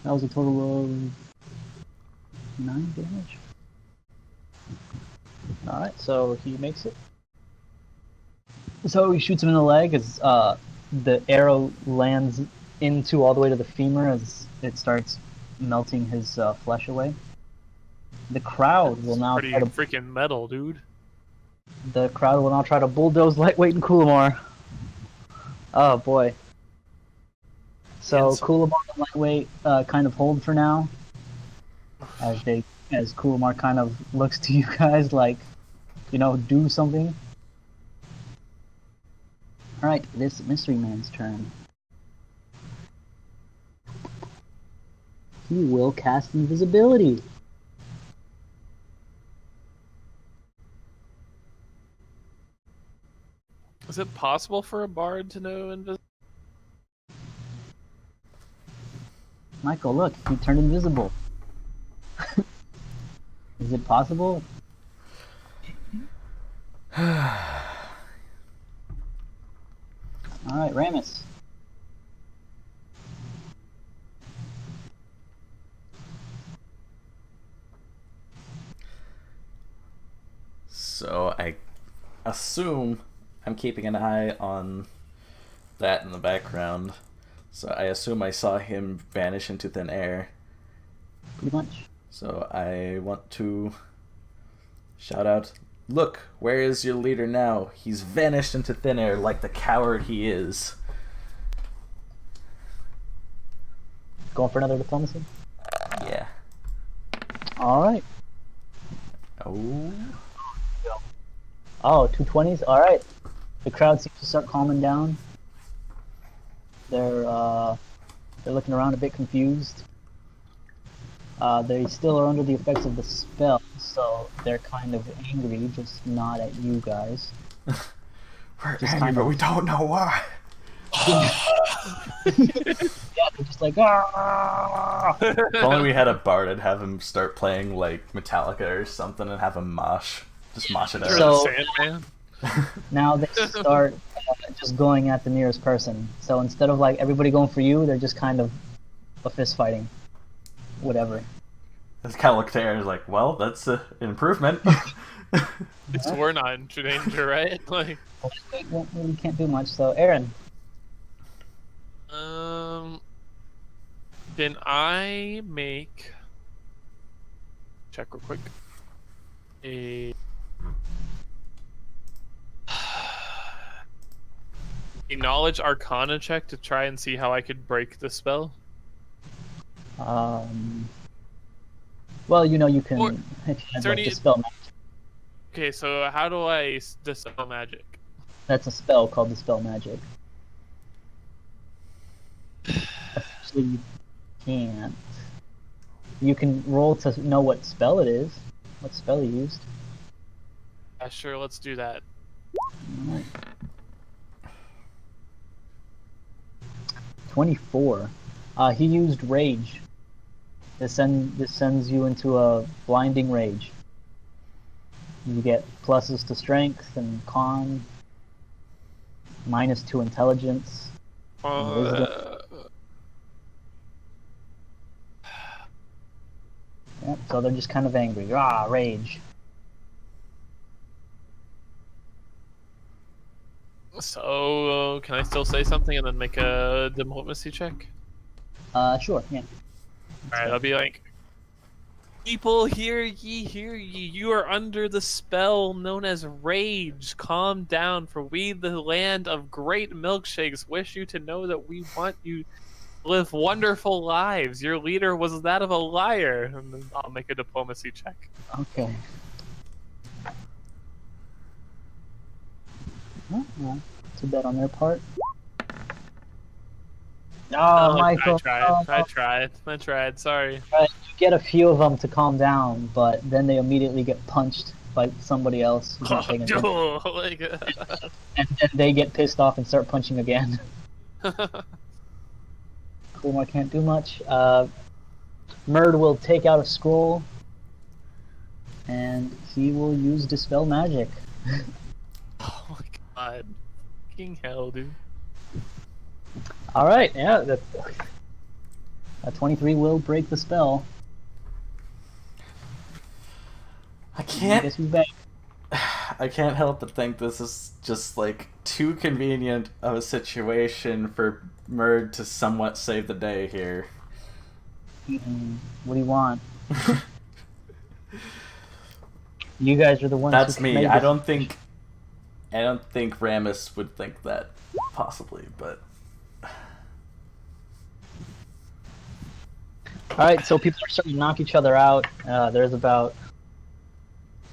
That was a total of 9 damage. Alright, so he makes it. So he shoots him in the leg as the arrow lands into all the way to the femur as it starts melting his flesh away. The crowd will now Pretty try to, freaking metal, dude. the crowd will now try to bulldoze Lightweight and Coolamar. Oh boy. So Yes. Coolamar and Lightweight kind of hold for now, as Coolamar kind of looks to you guys like, you know, do something. All right, this mystery man's turn. He will cast invisibility. Is it possible for a bard to know invisible? Michael, look, he turned invisible. Is it possible? Alright, Ramus. So I assume I'm keeping an eye on that in the background. So I assume I saw him vanish into thin air. Pretty much. So I want to shout out, "Look, where is your leader now? He's vanished into thin air like the coward he is." Going for another diplomacy? Yeah. Alright. Oh. Oh, 220s? Alright. The crowd seems to start calming down. They're looking around a bit confused. They still are under the effects of the spell, so they're kind of angry, just not at you guys. We're Just angry, kind but of- we don't know why. Yeah, they're just like, ah! If only we had a bard, I'd have him start playing like Metallica or something and have him mosh. Just mosh it out. Or So- the Sandman? Now they start just going at the nearest person. So instead of like everybody going for you, they're just kind of a fist fighting. Whatever. I just kind of look at Aaron and like, well, that's an improvement. It's we're not in danger, right? Like, Well, we can't do much. So Aaron, can I make check real quick? A knowledge arcana check to try and see how I could break the spell. well, you know you can. Or- If you had, there like, any- dispel magic. Okay, so how do I dispel magic? That's a spell called Dispel Magic. Actually, you can't. You can roll to know what spell it is. What spell you used. Sure, let's do that. Alright. 24. He used Rage. This sends you into a blinding rage. You get pluses to strength and con, minus to intelligence. Uh, Yep, so they're just kind of angry. Ah, rage. So, can I still say something and then make a diplomacy check? Sure, yeah. Alright, I'll be like, people, hear ye, hear ye. You are under the spell known as rage. Calm down, for we, the land of great milkshakes, wish you to know that we want you to live wonderful lives. Your leader was that of a liar. And then I'll make a diplomacy check. Okay. Well, too bad on their part. Oh, Look, Michael. I tried. Sorry. You get a few of them to calm down, but then they immediately get punched by somebody else who's not paying attention. And then they get pissed off and start punching again. Kumar can't do much. Murd will take out a scroll, and he will use Dispel Magic. Oh my god. Fucking hell, dude. Alright, yeah. A 23 will break the spell. I I can't. guess he's back. I can't help but think this is just like too convenient of a situation for Murd to somewhat save the day here. What do you want? You guys are the ones. That's who me. made I this. don't think Ramus would think that, possibly, but Alright, so people are starting to knock each other out. There's about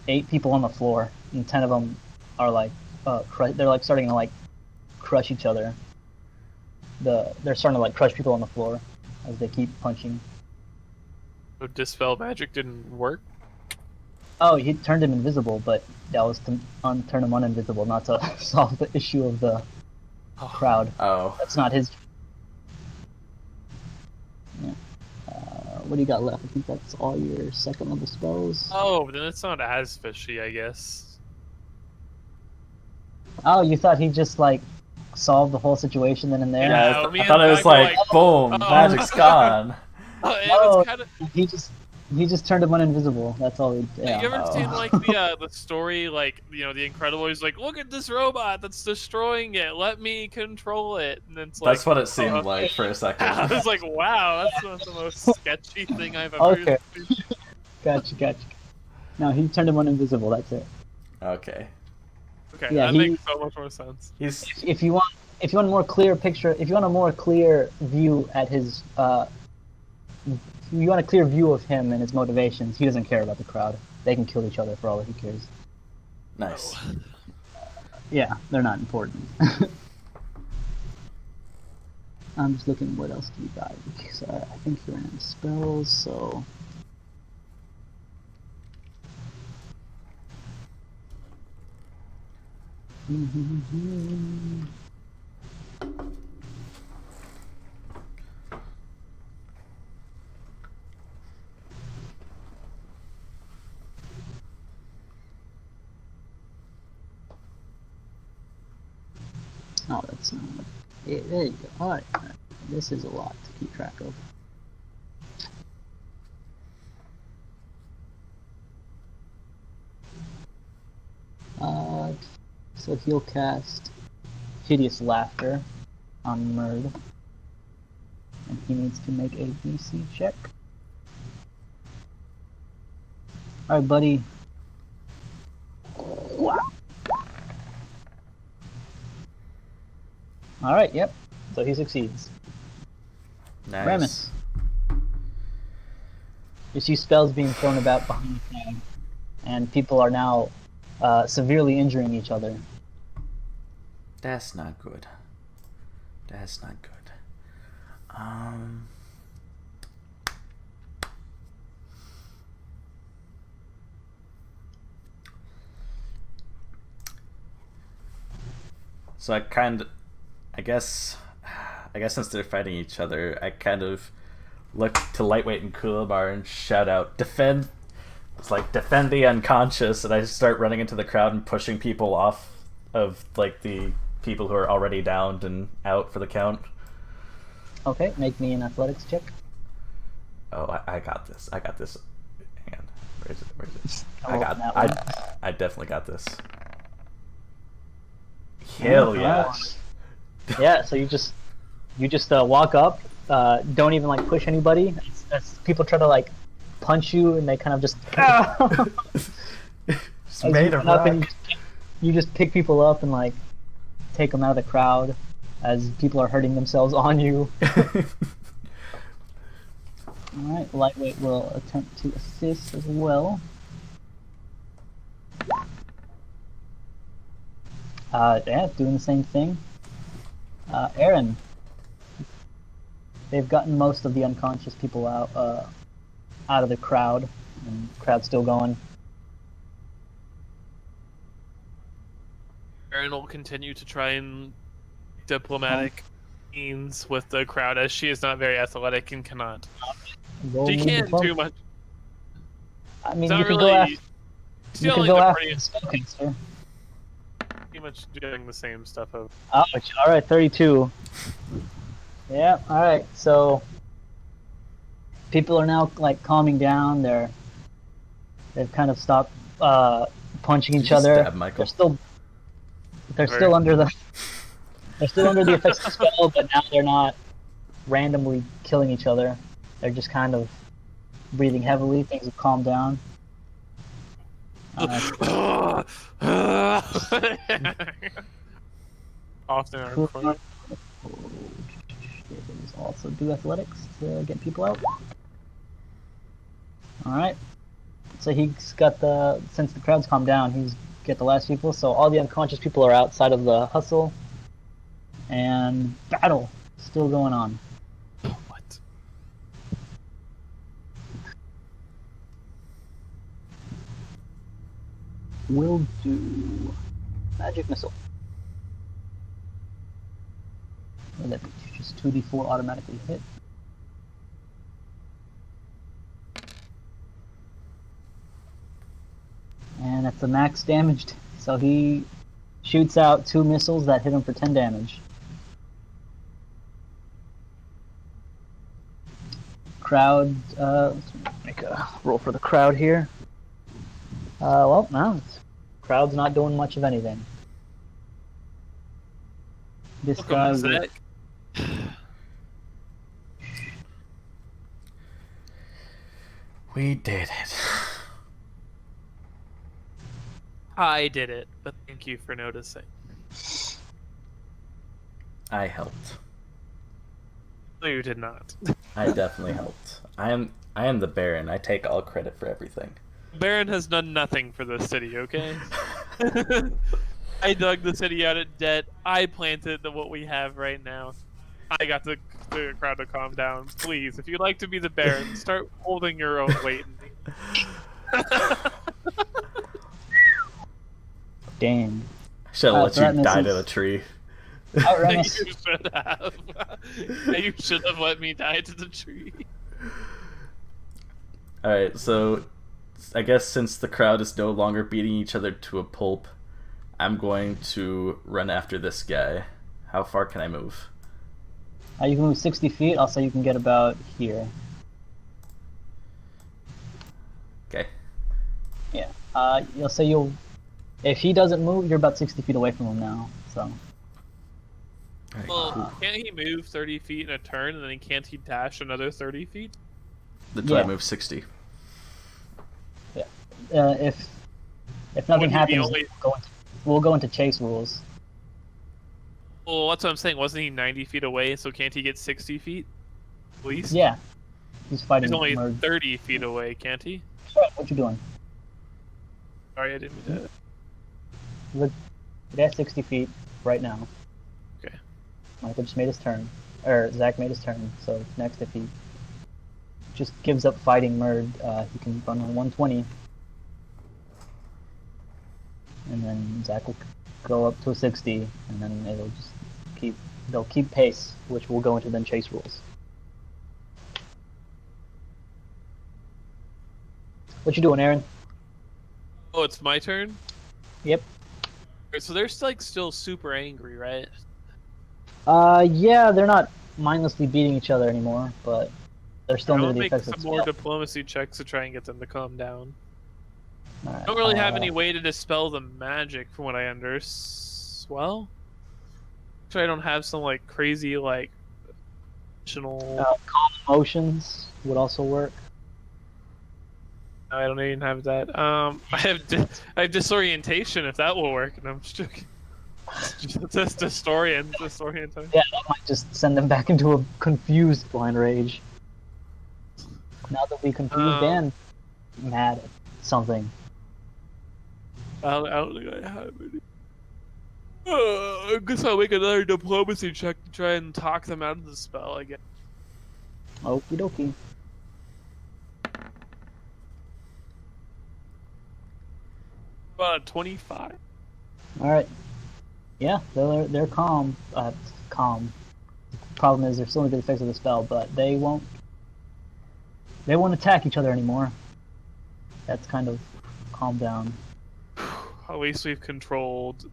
8 people on the floor, and 10 of them are like, they're like starting to like crush each other. They're starting to like crush people on the floor as they keep punching. So Dispel Magic didn't work? Oh, he turned him invisible, but that was to turn him uninvisible, not to solve the issue of the crowd. oh, That's not his. Yeah. What do you got left? I think that's all your second level spells. Oh, then it's not as fishy, I guess. Oh, you thought he just like solved the whole situation then and there? yeah. Yeah, me I and thought it was Zach were like, like, boom, oh. magic's gone. It No, was kind of. he just turned him uninvisible. That's all he. Yeah. You ever Oh. seen like the story, like the Incredible? He's like, look at this robot that's destroying it. Let me control it, and it's like That's what it seemed like for a second. I was like, wow, that's not the most sketchy thing I've ever Okay. seen. Gotcha. No, he turned him uninvisible. That's it. Okay. Okay, Yeah, that he- makes so much more sense. He's If you want a more clear picture, if you want a more clear view at his, you want a clear view of him and his motivations. He doesn't care about the crowd. They can kill each other for all that he cares. nice. Yeah, they're not important. I'm just looking what else do we got. Because, I think you're in spells, so. Oh, that's not. Yeah, there you go. Alright. This is a lot to keep track of. So he'll cast Hideous Laughter on Murd. And he needs to make a DC check. Alright, buddy. Alright, yep. So he succeeds. Nice. Remus. You see spells being thrown about behind the thing, and people are now severely injuring each other. That's not good. That's not good. So I guess since they're fighting each other, I kind of look to Lightweight and Coolbar and shout out, defend! It's like, defend the unconscious, and I start running into the crowd and pushing people off of, like, the people who are already downed and out for the count. Okay, make me an athletics check. Oh, I got this. Hang on. Where is it? Oh, that one. I definitely got this. Hell yeah. yeah. Yeah, so you just walk up, don't even like push anybody. As people try to like punch you, and they kind of just Just as you made a run up and rock. you just pick people up and like take them out of the crowd as people are hurting themselves on you. All right, lightweight will attempt to assist as well. Yeah, doing the same thing. Aaron, they've gotten most of the unconscious people out of the crowd, and the crowd's still going. Erin will continue to try and diplomatic means with the crowd, as she is not very athletic and cannot. Roll She move can't diplomacy. do much. I mean, It's not you can really. go after. She's You can only go the after pretty, the spellcaster. pretty much doing the same stuff over. Ouch! All right, 32. Yeah. All right. So people are now like calming down. They've kind of stopped punching Did each you other. stab Michael? They're still under the effects of the spell, but now they're not randomly killing each other. They're just kind of breathing heavily. Things have calmed down. Often are Cool. recorded. Also do athletics to get people out. All right. So he's got since the crowd's calmed down, he's get the last people. So all the unconscious people are outside of the hustle, and battle still going on. What? We'll do magic missile. That just 2d4 automatically hit. And that's the max damage. So he shoots out 2 missiles that hit him for 10 damage. Crowd, let's make a roll for the crowd here. Well, no, crowd's not doing much of anything. This guy Welcome, will, Zach. We did it. I did it, but thank you for noticing. I helped. No, you did not. I definitely helped. I am the Baron. I take all credit for everything. Baron has done nothing for this city, okay? I dug the city out at debt. I planted what we have right now. I got the crowd to calm down. Please, if you'd like to be the Baron, start holding your own weight. dang. Should have let so that you die to misses. the tree. Outrun You us. should have. You should have let me die to the tree. Alright, so I guess since the crowd is no longer beating each other to a pulp, I'm going to run after this guy. How far can I move? You can move 60 feet. Also, you can get about here. Okay. Yeah. If he doesn't move, you're about 60 feet away from him now. So. Alright, Well, cool. can't he move 30 feet in a turn, and then can't he dash another 30 feet? That's why I yeah. move 60. If nothing Would he be happens, only- we'll go into chase rules. Well, that's what I'm saying. Wasn't he 90 feet away, so can't he get 60 feet? At least? Yeah. He's fighting. He's only Murd. 30 feet away, can't he? What you doing? Sorry, I didn't mean to. Look, at 60 feet right now. Okay. Michael just made his turn, or Zach made his turn. So next, if he just gives up fighting Murd, he can run on 120, and then Zach will go up to a 60, and then they'll keep pace, which will go into then chase rules. What you doing, Aaron? Oh, it's my turn? Yep. Alright, so they're still super angry, right? Yeah, they're not mindlessly beating each other anymore, but they're still I'll under the make effects of some the more spell. diplomacy checks to try and get them to calm down. Alright, I don't really have any way to dispel the magic, from what I well. So I don't have some like crazy like additional. Calm emotions would also work. No, I don't even have that. I have disorientation if that will work. And I'm just joking. Just disorientation. Yeah, that might just send them back into a confused blind rage. Now they'll be confused and mad at something. I don't think I have any. I guess I'll make another diplomacy check to try and talk them out of the spell, I guess. Okie dokie. About 25. Alright. Yeah, they're calm. Calm. The problem is they're still in the effects of the spell, but they won't attack each other anymore. That's kind of calmed down. At least we've controlled.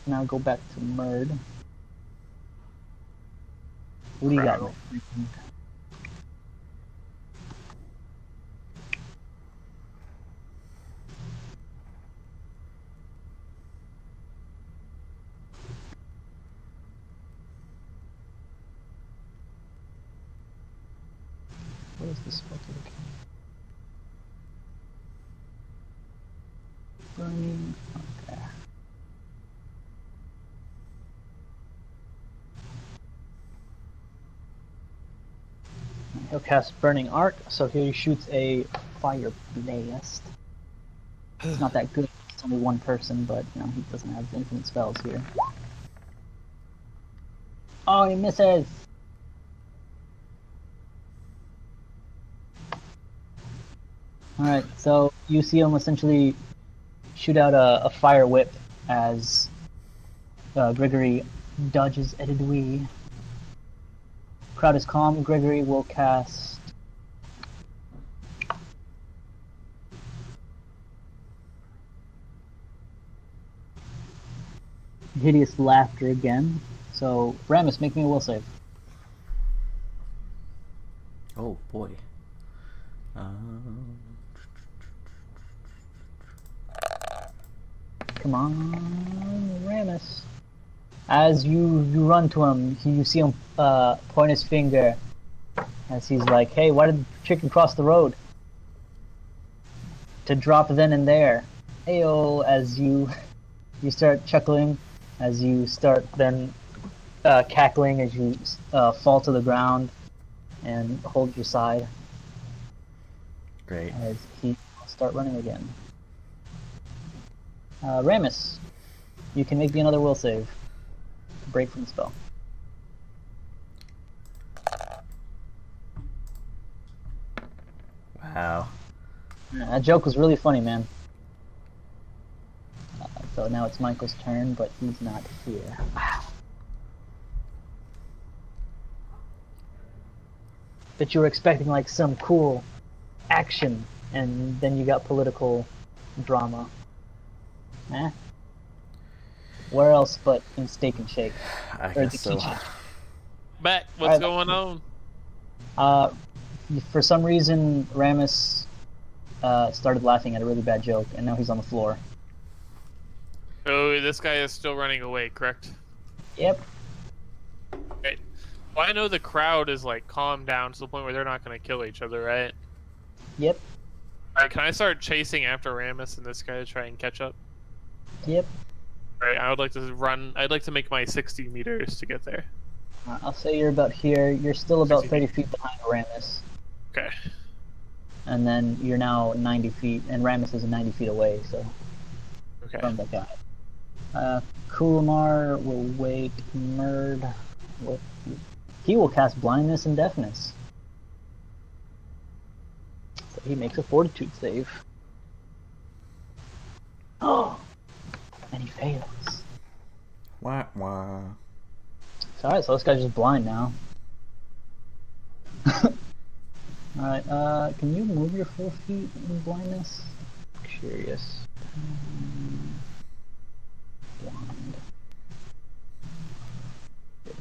Now go back to Murd. What do you got? Crowd. What is this spell to the Burning. Okay. He'll cast Burning Arc, so he shoots a fire blast. It's not that good. It's only one person, but you know he doesn't have infinite spells here. Oh, he misses. All right, so you see him essentially shoot out a fire whip as Gregory dodges a dewey. Crowd is calm. Gregory will cast Hideous Laughter again. So Ramus, make me a will save. Oh boy. Come on, Ramus. As you run to him, you see him point his finger as he's like, "Hey, why did the chicken cross the road?" To drop then and there. Ayo, as you start chuckling, as you start then cackling as you fall to the ground and hold your side. Great. As he will start running again. Ramus, you can make me another will save. Break from the spell. Wow. Yeah, that joke was really funny, man. So now it's Michael's turn, but he's not here. But you were expecting like some cool action, and then you got political drama. Eh? Where else but in Steak and Shake? I Or guess the so. kitchen. Matt, what's going on? For some reason, Ramus started laughing at a really bad joke, and now he's on the floor. Oh, this guy is still running away, correct? Yep. Right. Well, I know the crowd is like calmed down to the point where they're not going to kill each other, right? Yep. Alright, can I start chasing after Ramus and this guy to try and catch up? Yep. Alright, I would like to run. I'd like to make my 60 meters to get there. I'll say you're about here. You're still about 60 30 feet behind Ramus. Okay. And then you're now 90 feet, and Ramus is 90 feet away, so Okay. from that guy. Kulamar will wait. Murd. He will cast Blindness and Deafness. So he makes a Fortitude save. Oh! And he fails. Wah wah. It's alright, so this guy's just blind now. Alright, can you move your 4 feet in blindness? Curious. Blind. Good.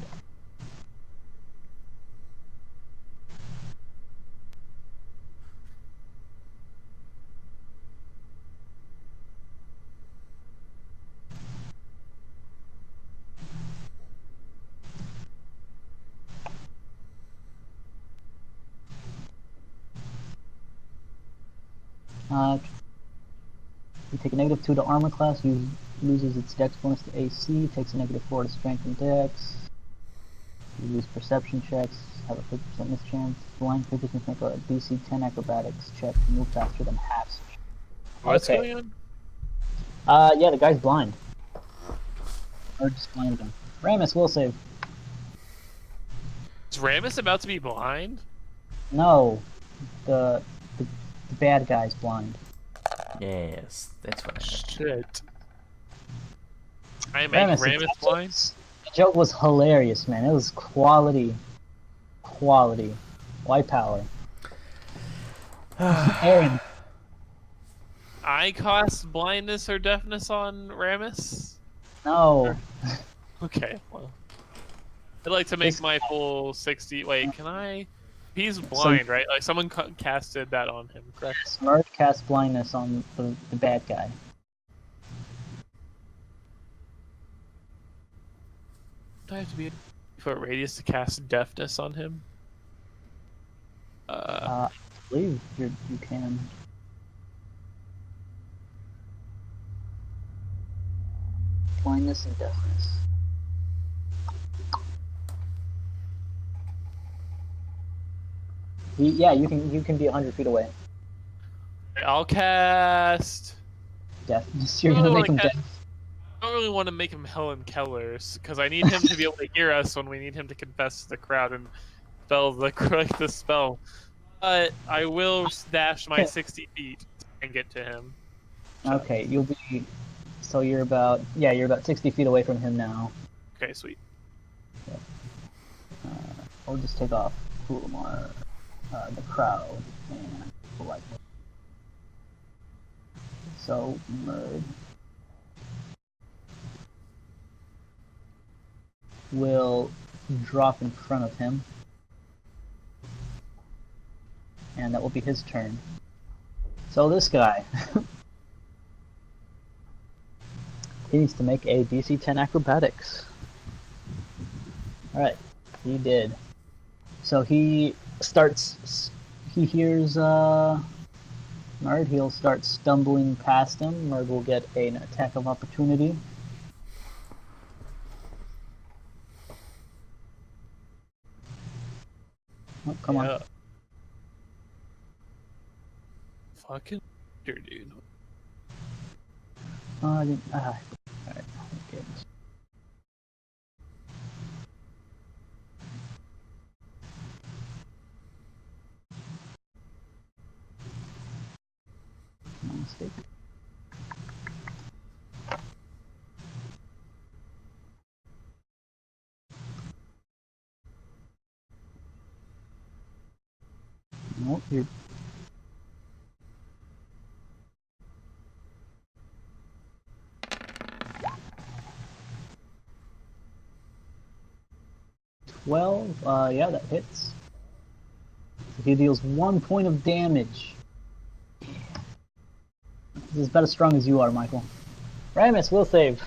You take a -2 to armor class, loses its dex bonus to AC, takes a -4 to strength and dex. You lose perception checks, have a 50% mischance. Blind creatures can make a DC 10 acrobatics check to move faster than half speed. What's Okay. going on? Yeah, the guy's blind. Or just blind again. Ramus, will save. Is Ramus about to be blind? No, the the bad guy's blind. Yes, that's what I meant. Shit. I make Ramus blind? The joke was hilarious, man. It was quality. White power. Aaron. I cast blindness or deafness on Ramus? No. Okay, well. I'd like to make my full 60. Wait, can I? He's blind, right? Like someone casted that on him, correct? Smurf cast blindness on the bad guy. Do I have to be for a radius to cast deafness on him? I believe you can. Blindness and deafness. Yeah, you can be 100 feet away. I'll cast. Deafness. You're gonna make him deaf. I don't really want to make him Helen Keller's because I need him to be able to hear us when we need him to confess to the crowd and spell the spell. But I will dash my 60 feet and get to him. Okay, you'll be. So you're about 60 feet away from him now. Okay, sweet. Yep. I'll just take off Kulamar, the crowd, and the lightning. So Murd will drop in front of him, and that will be his turn. So this guy, he needs to make a DC 10 acrobatics. Alright, he did. So he hears Murd, he'll start stumbling past him. Murd will get an attack of opportunity. Oh, come on. Fucking dude. I didn't. Alright, okay. No mistake. Nope, you're. Yeah, that hits. He deals 1 point of damage. This is about as strong as you are, Michael. Ramus will save.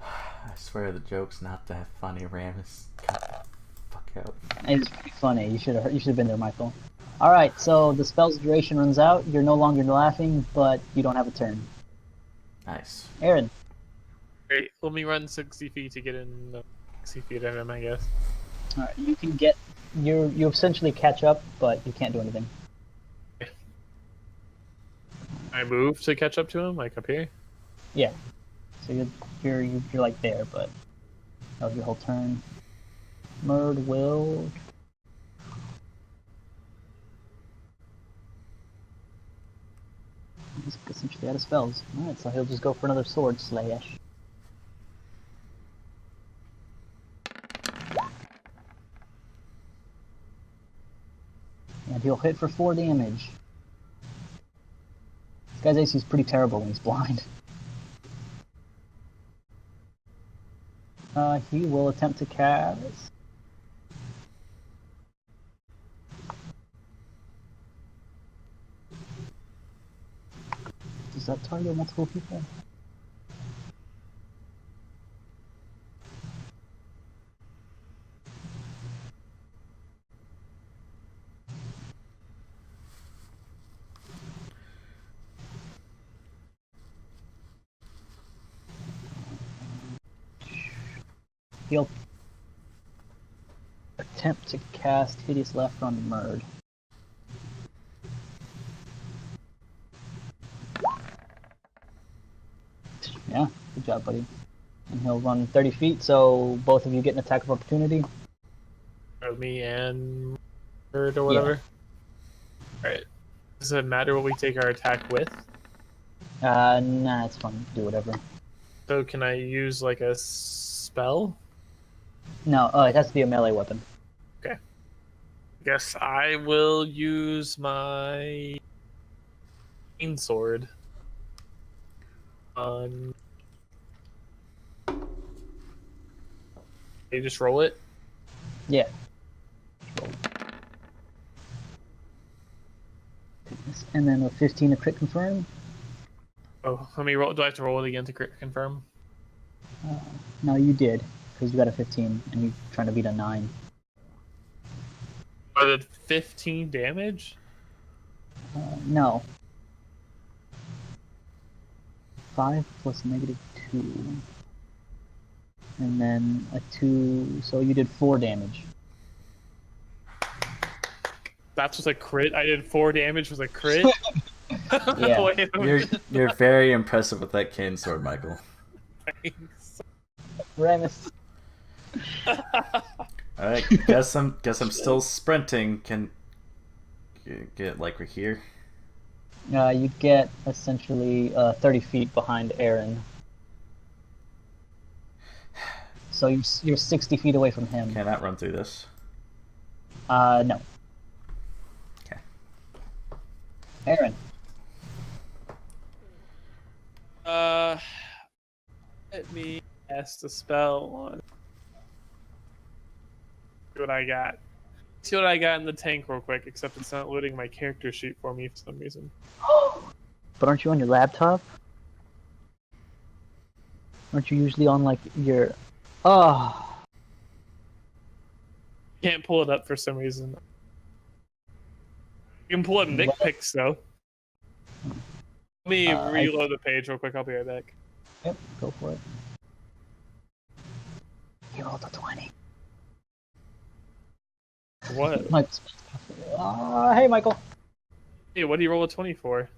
I swear the joke's not that funny, Ramus. Cut the fuck out. It's pretty funny. You should have been there, Michael. All right, so the spell's duration runs out. You're no longer laughing, but you don't have a turn. Nice. Aaron. Great. Let me run 60 feet to get in 60 feet of him, I guess. All right, you can get. You essentially catch up, but you can't do anything. I move to catch up to him, like up here. Yeah. So you're like there, but that was your whole turn. Murd will. He's essentially out of spells. Alright, so he'll just go for another sword slash. And he'll hit for 4 damage. This guy's AC is pretty terrible when he's blind. He will attempt to cast. Does that target multiple people? He'll attempt to cast Hideous Laughter on Murd. Yeah, good job, buddy. And he'll run 30 feet, so both of you get an attack of opportunity. Or me and Bird or whatever. Alright. Does it matter what we take our attack with? Nah, it's fine. Do whatever. So can I use like a spell? No, it has to be a melee weapon. Okay. Guess I will use my sword on. You just roll it. Yeah. And then with 15 a crit confirm. Oh, let me roll. Do I have to roll it again to crit confirm? No, you did, because you got a 15, and you're trying to beat a 9. Are it 15 damage? No. 5 plus -2. And then a 2, so you did 4 damage. That's with a crit. I did 4 damage with a crit. Yeah. Wait a minute. You're very impressive with that cane sword, Michael. Thanks. Remus. Alright, guess I'm still sprinting. Can get like we're here. You get essentially 30 feet behind Aaron. So you're 60 feet away from him. Can I not run through this? No. Okay. Aaron. Let me cast a spell on. See what I got. See what I got in the tank real quick. Except it's not loading my character sheet for me for some reason. But aren't you on your laptop? Aren't you usually on like your... Oh. Can't pull it up for some reason. You can pull up Nick pics though. Let me reload the page real quick. I'll be right back. Yep, go for it. You rolled a 20. What? Hey, Michael. Hey, what do you roll a 20 for?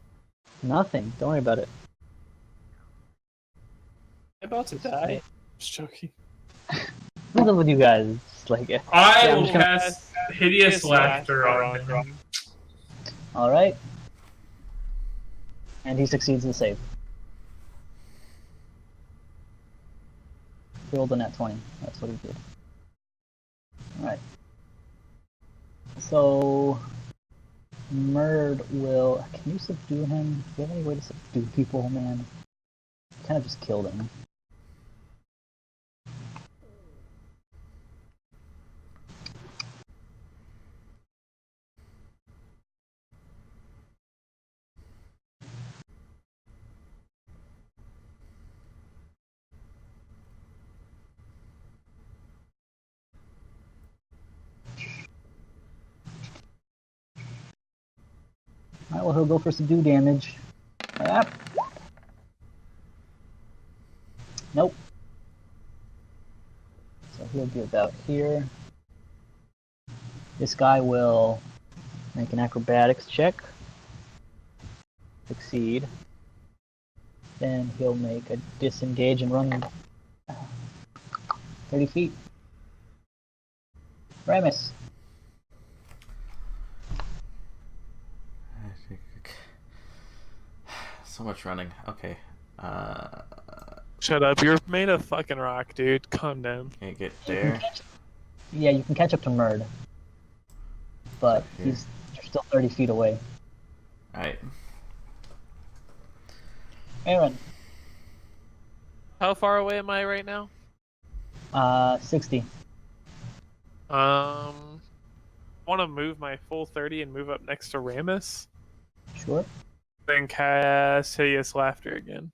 Nothing. Don't worry about it. I'm about to die. Just joking. What's up with you guys? It's like, I I'm will just gonna- cast hideous laughter on him. All right. And he succeeds the save. He rolled a nat 20. That's what he did. Alright. So... Murd will... Can you subdue him? Do you have any way to subdue people, man? You kind of just killed him. Alright, well, he'll go for subdue damage. Ah. Nope. So he'll be about here. This guy will make an acrobatics check. Succeed. Then he'll make a disengage and run 30 feet. Remus. So much running. Okay. Shut up. You're made of fucking rock, dude. Calm down. Can't get there. Yeah, you can catch up to Murd. But you're still 30 feet away. Alright. Aaron. How far away am I right now? 60. I want to move my full 30 and move up next to Ramus. Sure. Then cast Hideous Laughter again.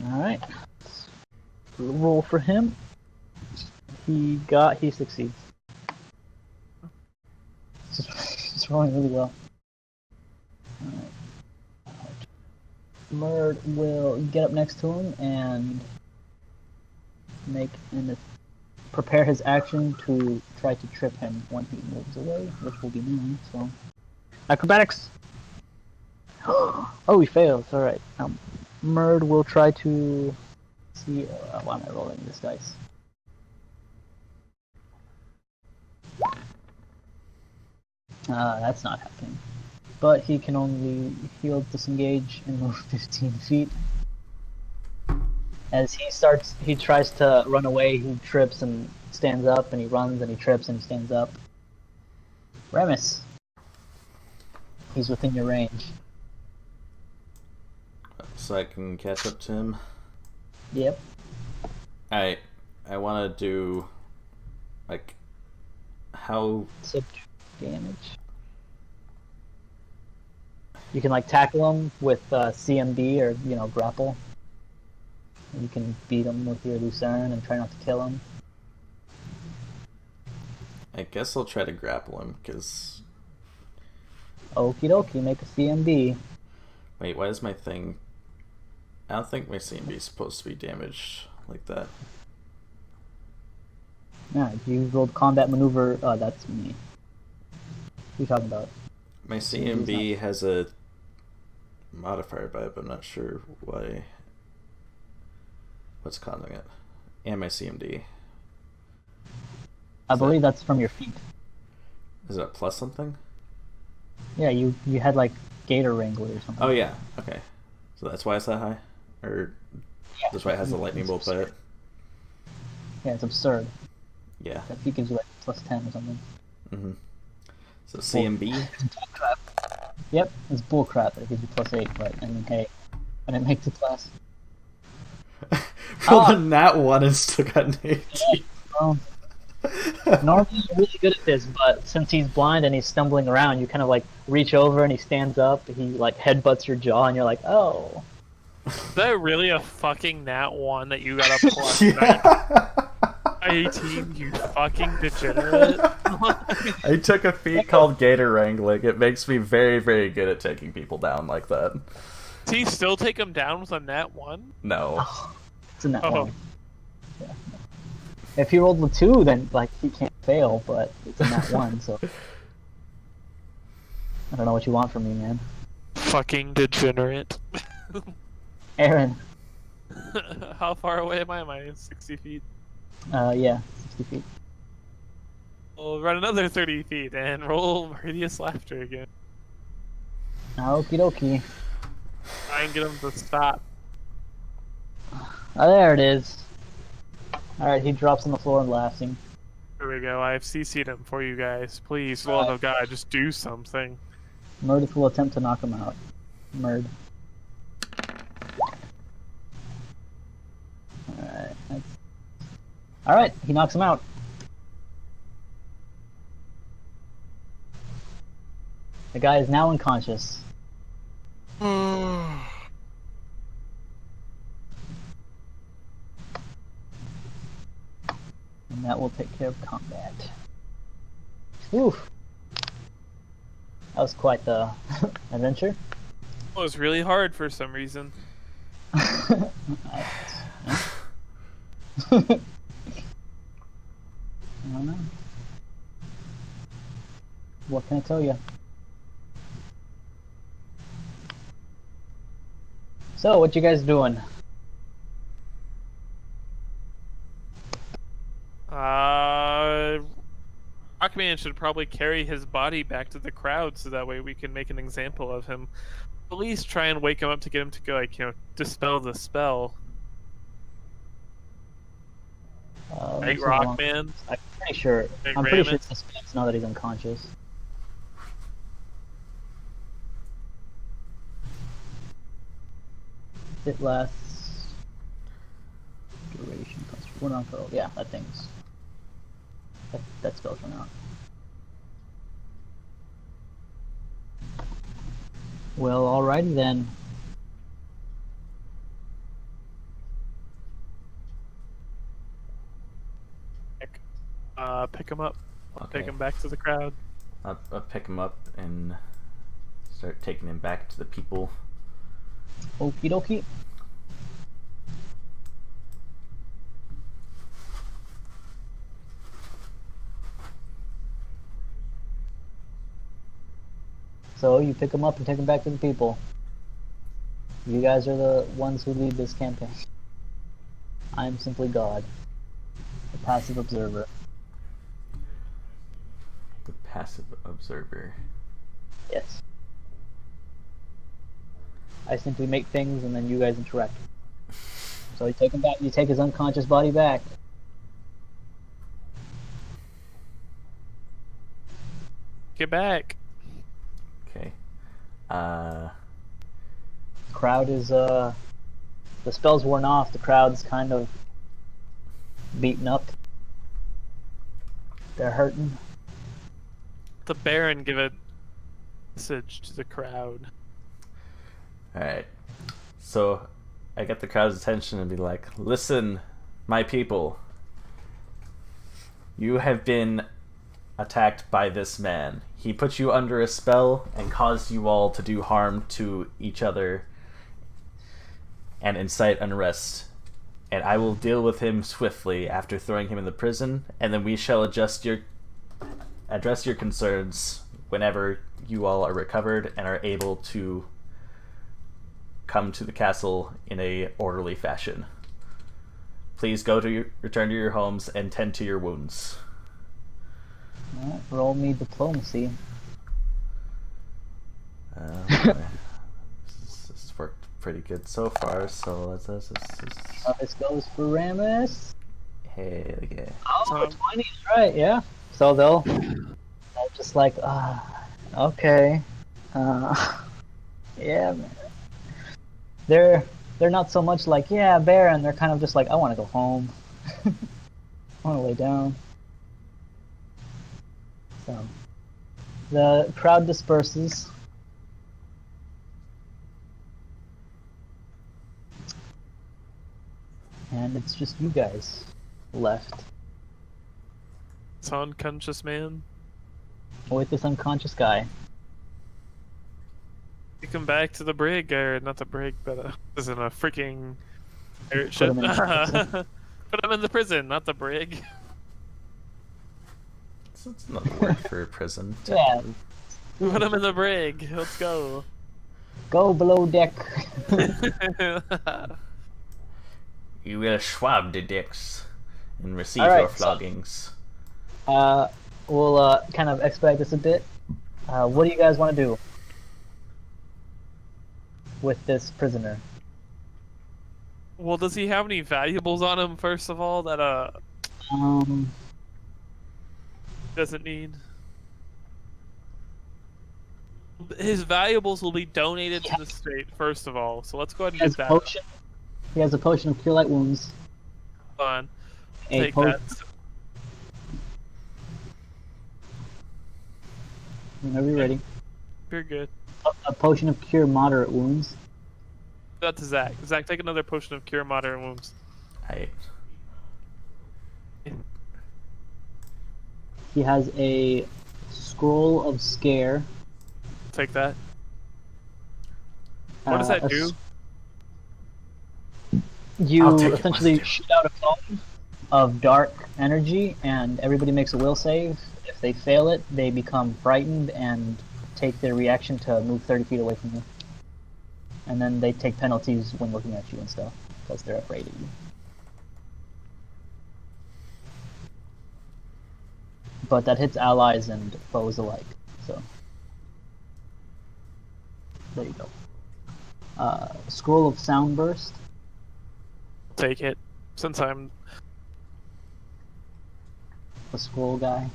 Alright. Roll for him. He succeeds. It's rolling really well. Alright. Murd will get up next to him and make an prepare his action to try to trip him when he moves away, which will be now. So, acrobatics. Oh, he fails. All right. Murd will try to see. Why am I rolling this dice? That's not happening. But he can only disengage and move 15 feet. As he tries to run away, he trips and stands up, and he runs and he trips and he stands up. Remus. He's within your range. So I can catch up to him. Yep. I want to do, like, how... damage. You can, like, tackle him with CMB or, grapple. And you can beat him with your Lucerne and try not to kill him. I guess I'll try to grapple him, because... Okie dokie, make a CMB. Wait, why is my thing... I don't think my CMB is supposed to be damaged like that. Yeah, you rolled combat maneuver. That's me. What are you talking about? My CMB has a modifier by it, but I'm not sure why. What's causing it? And my CMD. I believe that's from your feet. Is it plus something? Yeah, you had like Gator Wrangler or something. Oh yeah, okay. So that's why it's that high? Or that's why it has a lightning bolt by it? Yeah, it's absurd. Yeah. That feet gives you like plus 10 or something. Mm-hmm. So CMB? Yep, it's bullcrap. It gives you plus 8, but I mean, hey, when it makes a class. Rolled a nat 1 and still got an 18. Well, normally you're really good at this, but since he's blind and he's stumbling around, you kind of like reach over and he stands up, he like headbutts your jaw, and you're like, oh. Is that really a fucking nat 1 that you got a plus Yeah. 18, you fucking degenerate? I took a feat called Gator Wrangling. It makes me very, very good at taking people down like that. Does he still take him down with a nat 1? No. It's a nat Oh. 1. Yeah. If he rolled a 2, then like he can't fail, but it's a nat 1, so I don't know what you want from me, man. Fucking degenerate. Aaron. How far away am I? Am I 60 feet? Yeah, 60 feet. We'll run another 30 feet and roll Radius Laughter again. Okie dokie. Try and get him to stop. Oh, there it is. Alright, he drops on the floor and laughing. There we go. I've CC'd him for you guys. Please, for the love of God, just do something. Meredith will attempt to knock him out. Murd. Alright, he knocks him out. The guy is now unconscious. And that will take care of combat. Oof. That was quite the adventure. It was really hard for some reason. I don't know. What can I tell you? So, what you guys doing? Rockman should probably carry his body back to the crowd so that way we can make an example of him. At least try and wake him up to get him to go, like, dispel the spell. Right, Rockman? I'm pretty sure. Hey, I'm pretty sure Raymond? it's suspense now that he's unconscious. It lasts. Duration. One on for yeah, that thing's. That spell's run out. Well, alrighty then. Pick him up. I'll Okay. take him back to the crowd. I'll pick him up and start taking him back to the people. Okie dokie. So you pick them up and take them back to the people. You guys are the ones who lead this campaign. I am simply God, the passive observer. The passive observer. Yes. I simply make things and then you guys interact. So you take him back. You take his unconscious body back. Get back. Okay. Crowd is the spell's worn off. The crowd's kind of beaten up. They're hurting. The Baron give a message to the crowd. Alright. So I get the crowd's attention and be like, listen, my people. You have been attacked by this man. He put you under a spell and caused you all to do harm to each other and incite unrest. And I will deal with him swiftly after throwing him in the prison, and then we shall address your concerns whenever you all are recovered and are able to come to the castle in a orderly fashion. Please return to your homes and tend to your wounds. Alright, roll me diplomacy. This has worked pretty good so far, so let's This goes for Ramus. hey, yeah. Oh, 20, right, yeah. So they'll just like, okay. Yeah, man. They're not so much like, yeah, Baron, they're kind of just like, I want to go home. I want to lay down. So, the crowd disperses. And it's just you guys left It's unconscious man. with this unconscious guy. Take him back to the brig, or not the brig, but this is in a freaking pirate Put ship. him in the prison. Put him in the prison, not the brig. It's not the word for prison. Yeah. Put him in the brig. Let's go. Go below deck. You will swab the decks and receive Alright, your so- floggings. We'll kind of expedite this a bit. What do you guys want to do with this prisoner? Well, does he have any valuables on him, first of all, that doesn't need? His valuables will be donated to the state, first of all. So let's go ahead He and has get a that. potion. He has a potion of cure light wounds. Hold on. A Take potion. that. Whenever you're ready. You're good. A potion of cure moderate wounds. That's Zach. Zach, take another potion of cure moderate wounds. I He has a scroll of scare. Take that. What does that a do? You I'll take it, essentially Master. shoot out a cone of dark energy, and everybody makes a will save. If they fail it, they become frightened and take their reaction to move 30 feet away from you. And then they take penalties when looking at you and stuff, because they're afraid of you. But that hits allies and foes alike, so... There you go. Scroll of Soundburst. Take it. Since I'm... The scroll guy.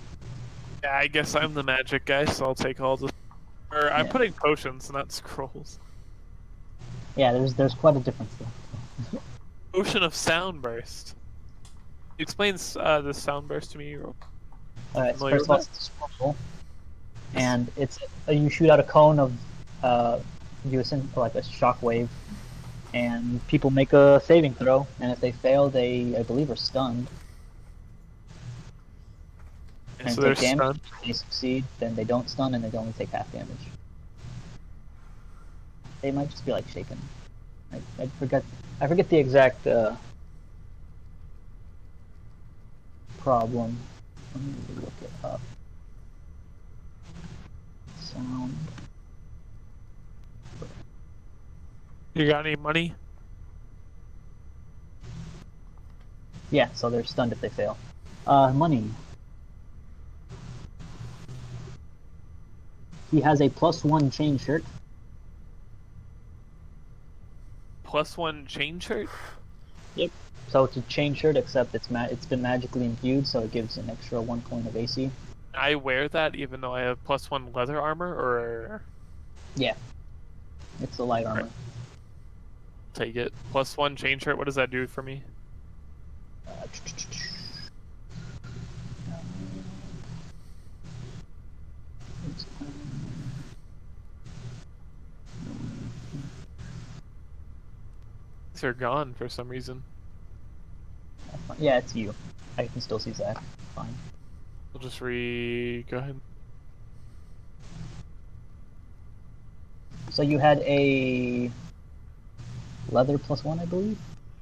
Yeah, I guess I'm the magic guy, so I'll take all the... Or I'm Yeah. putting potions, not scrolls. Yeah, there's quite a difference there. Potion of Soundburst. Explain the Soundburst to me. Alright, so Familiar first of all, with it's a scroll, and it's you shoot out a cone of you send like a shockwave, and people make a saving throw, and if they fail, they I believe are stunned. And And so they're take damage. stunned. If they succeed, then they don't stun, and they only take half damage. They might just be like shaken. I forget the exact problem. Let me look it up. Sound You got any money? Yeah, so they're stunned if they fail. Money. He has a +1 chain shirt. +1 chain shirt? Yep. So it's a chain shirt, except it's been magically imbued, so it gives an extra 1 point of AC. I wear that even though I have +1 leather armor, or Yeah. It's a light armor. take it. +1 chain shirt, what does that do for me? Uh, They're gone for some reason. yeah, it's you. I can still see Zach. Fine. We'll just go ahead. So you had a leather +1, I believe?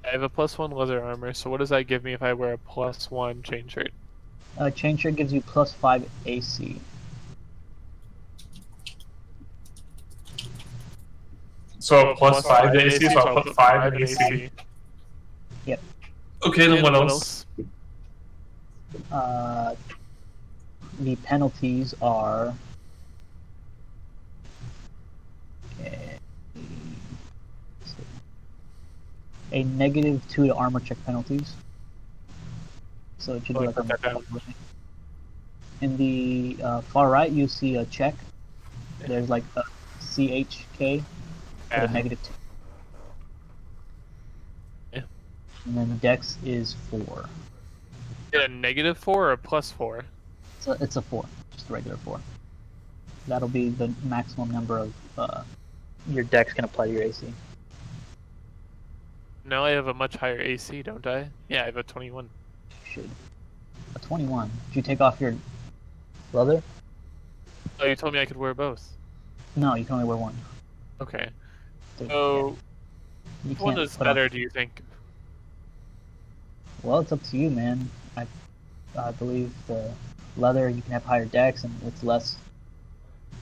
I have a +1 leather armor, so what does that give me if I wear a +1 chain shirt? Chain shirt gives you +5 AC. So +5 to AC, so I'll put 5 in AC. Yep. Okay, then And what else? The penalties are a -2 to armor check penalties. So it should be like Put that down. in the far right, you see a check. There's like a CHK with a Yeah. -2. Yeah. And then the dex is 4. Get a -4 or a +4? So it's a 4, just a regular 4. That'll be the maximum number of your dex can apply to your AC. No, I have a much higher AC, don't I? Yeah, I have a 21. Should. A 21. Did you take off your leather? Oh, you told me I could wear both. No, you can only wear one. Okay. So, So, you which one can't is put on- better, do you think? Well, it's up to you, man. I believe the leather, you can have higher dex and it's less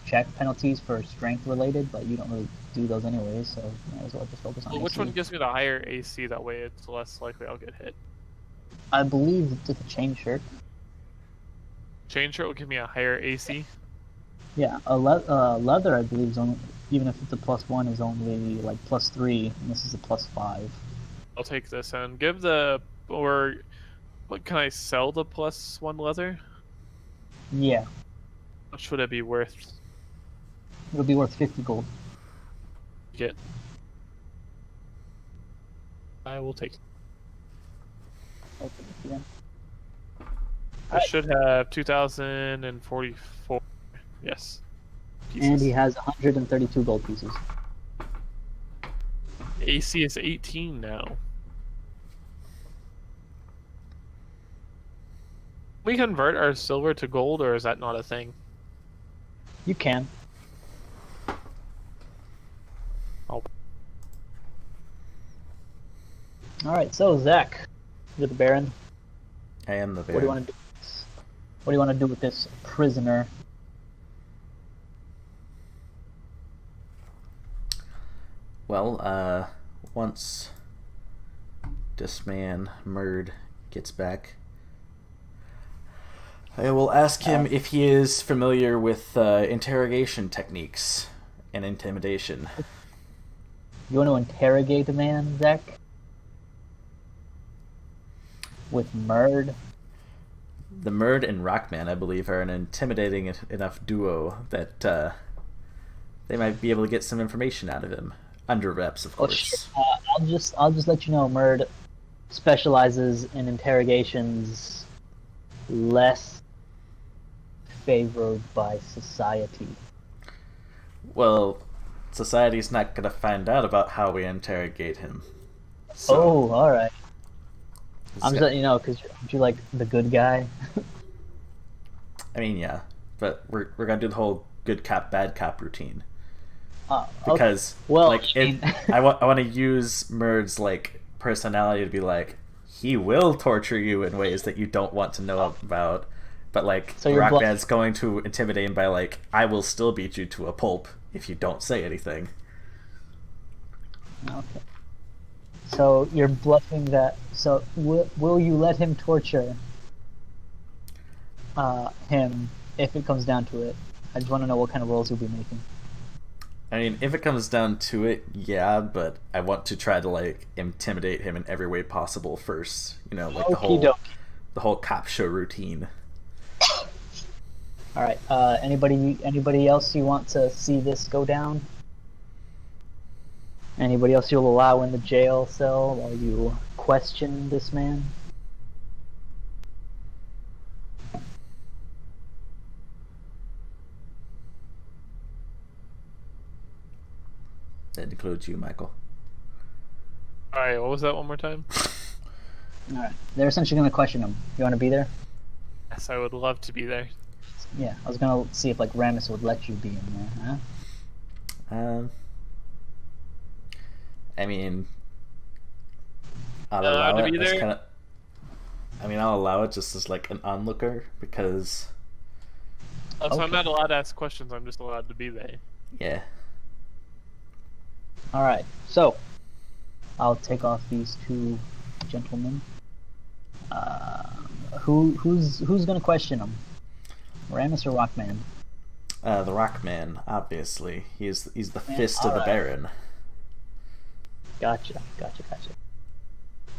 check penalties for strength related, but you don't really do those anyways, so you might as well just focus on Well, which AC. one gives me the higher AC? That way it's less likely I'll get hit. I believe it's a chain shirt. Chain shirt will give me a higher AC. Yeah, leather, I believe, is only, even if it's a +1, is only like +3, and this is a +5. I'll take this and give the, or what, can I sell the +1 leather? Yeah, How much would it be worth? it'll be worth 50 gold. Get. I will take it. Okay, yeah. I should have 2,044. Yes. And he has 132 gold pieces. AC is 18 now. We convert our silver to gold, or is that not a thing? You can. Oh. Alright, so Zach, you're the Baron. I am the What do Baron. you want to do? What do you want to do with this prisoner? Well, once this man, Murd, gets back, I will ask him if he is familiar with interrogation techniques and intimidation. You want to interrogate a man, Zach? With Murd? The Murd and Rockman, I believe, are an intimidating enough duo that they might be able to get some information out of him. Under reps, of Oh, course. shit. I'll just let you know, Murd specializes in interrogations less favored by society. Well, society's not going to find out about how we interrogate him. So, Oh, alright. it's I'm just got- letting you know, because you're like the good guy. I mean, yeah, but we're going to do the whole good cop, bad cop routine. Okay. Because Well, like I mean- I want to use Murd's like personality to be like, he will torture you in ways that you don't want to know about, but like So you're Rockman's going to intimidate him by like, I will still beat you to a pulp if you don't say anything. Okay. So you're bluffing that. So will you let him torture him if it comes down to it? I just want to know what kind of rolls you'll be making. I mean, if it comes down to it, yeah, but I want to try to like intimidate him in every way possible first. You know, like Okie dokie. the whole cop show routine. All right. Anybody else you want to see this go down? Anybody else you'll allow in the jail cell while you question this man? That includes you, Michael. All right, what was that one more time? All right. They're essentially going to question him. You want to be there? Yes, I would love to be there. Yeah. I was going to see if like Ramus would let you be in there. Huh? I mean, I'll Allowed allow to it. be As there? kinda, I mean, I'll allow it just as like an onlooker because, Oh, so I'm Okay. not allowed to ask questions. I'm just allowed to be there. yeah. All right. So I'll take off these two gentlemen. Who's going to question him? Ramus or Rockman? The Rockman, obviously, he's the fist of the alright. Baron. Gotcha.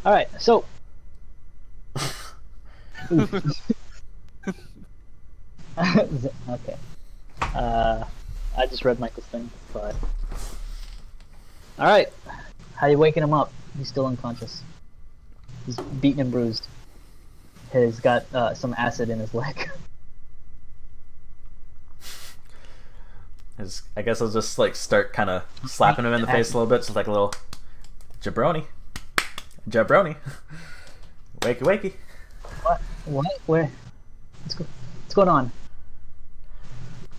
All right, so. Okay. I just read Michael's thing, but. All right. How you waking him up? He's still unconscious. He's beaten and bruised. He's got some acid in his leg. I guess I'll just like start kind of slapping him in the face a little bit, so like a little jabroni, wakey wakey. What? Where? What's going on?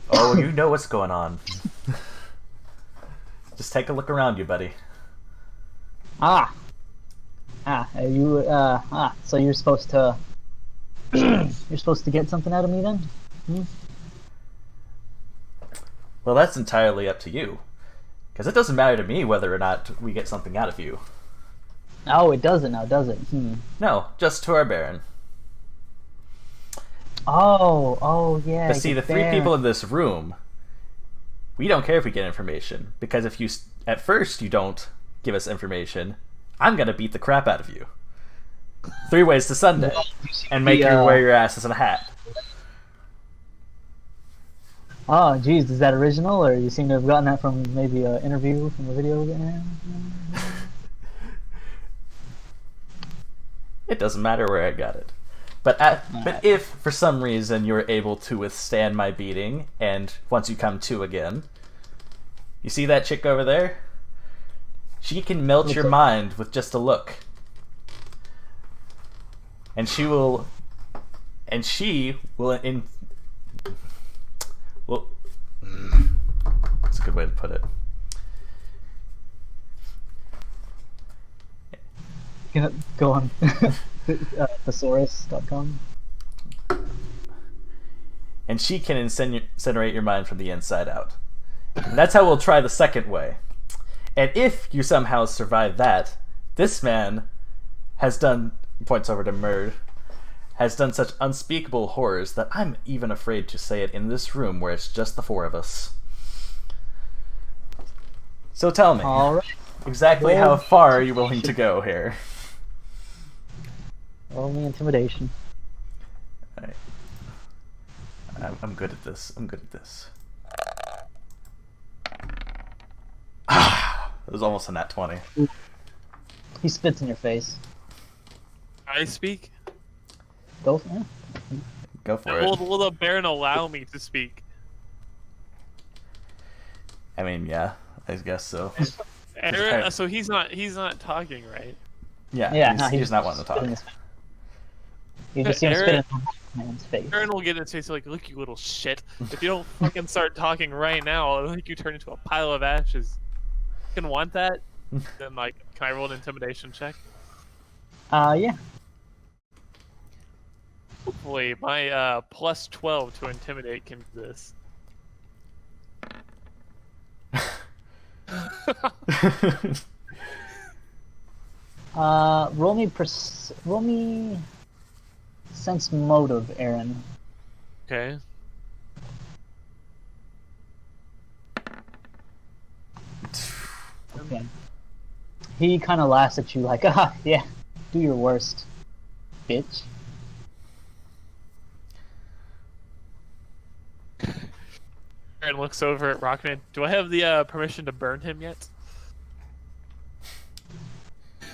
Oh, you know what's going on. Just take a look around you, buddy. So you're supposed to you're supposed to get something out of me then? Hmm? Well, that's entirely up to you, because it doesn't matter to me whether or not we get something out of you. Oh, it doesn't now, does it? No, just to our Baron. Oh yeah. But see, the three people in this room, we don't care if we get information, because if you at first you don't give us information, I'm gonna beat the crap out of you. 3 ways to Sunday, and make you wear your asses in a hat. Oh, geez, is that original, or you seem to have gotten that from maybe an interview from a video game? It doesn't matter where I got it. But if for some reason you're able to withstand my beating, and once you come to again, you see that chick over there? She can melt your mind with just a look. And she will well, that's a good way to put it. Go on. Thesaurus.com. And she can incinerate your mind from the inside out. And that's how we'll try the second way. And if you somehow survive that, this man has done, points over to Murd, has done such unspeakable horrors that I'm even afraid to say it in this room where it's just the 4 of us. So tell me, All right. exactly how far are you willing to go here? Roll me intimidation. Alright. I'm good at this. It was almost a nat 20. He spits in your face. I speak. Go for it. Go for it. Will the Baron allow me to speak? I mean, yeah, I guess so. Aaron, so he's not talking, right? Yeah, he's not wanting to talk. You just see him spit in the man's face. Aaron will get in his face like, look, you little shit. If you don't fucking start talking right now, I'll make you turn into a pile of ashes. You can want that? Then, like, can I roll an intimidation check? Yeah. Hopefully, my plus 12 to intimidate can do this. Roll me sense motive, Aaron. Okay. Okay. He kind of laughs at you like, ah, yeah, do your worst, bitch. Aaron looks over at Rockman. Do I have the permission to burn him yet?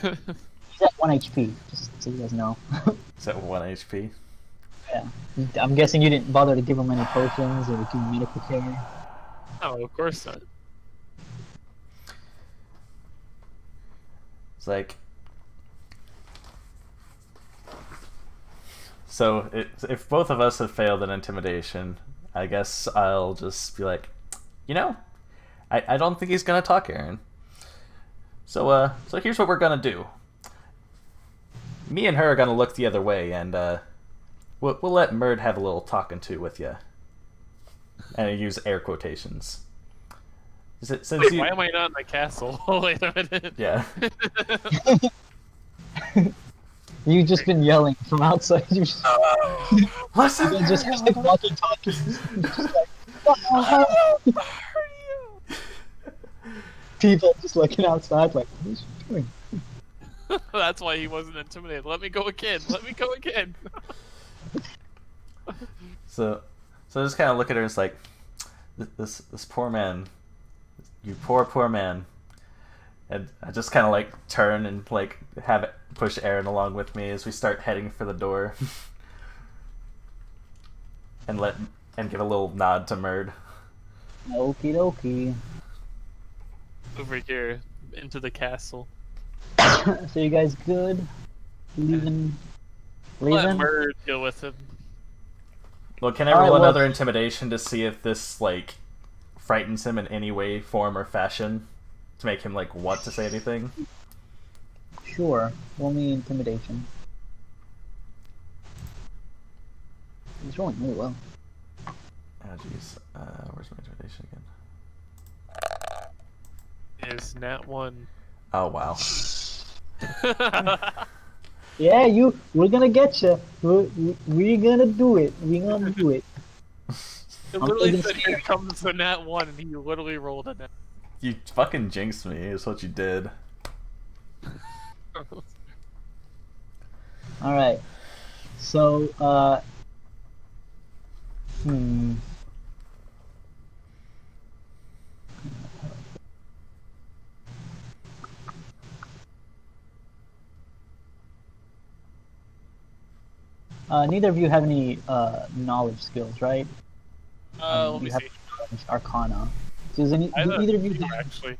He's at 1 HP, just so you guys know. Is that 1 HP? Yeah. I'm guessing you didn't bother to give him any potions or give him medical care. Oh, of course not. It's like... So, if both of us have failed an intimidation, I guess I'll just be like, you know, I don't think he's gonna talk, Aaron. So here's what we're gonna do. Me and her are gonna look the other way, and we'll let Murd have a little talking to with you. And I use air quotations. Since Wait, you... why am I not in the castle? Wait a minute. Yeah. You've just been yelling from outside. You just, What's up? just like walking talking. Just like, people just looking outside like, what is she doing? That's why he wasn't intimidated. Let me go again. Let me go again. So I just kind of look at her and it's like, this poor man, you poor man. And I just kind of like turn and like have it push Aaron along with me as we start heading for the door. and give a little nod to Murd. Okie dokie. Over here, into the castle. So you guys good? Leaving? Let Murd deal with him. Well, can I Alright, roll well- another intimidation to see if this like frightens him in any way, form, or fashion? To make him like want to say anything? Sure. Roll me intimidation. He's rolling really well. Oh jeez. Where's my intimidation again? Is Nat 1. Oh wow. Yeah, we're gonna get you. We're gonna do it. We're gonna do it. It literally thinking said here scared. comes the Nat 1 and he literally rolled a Nat. You fucking jinxed me, is what you did. Alright. So, neither of you have any knowledge skills, right? Let me you have see. Arcana. Does I do have either of you two, have actually.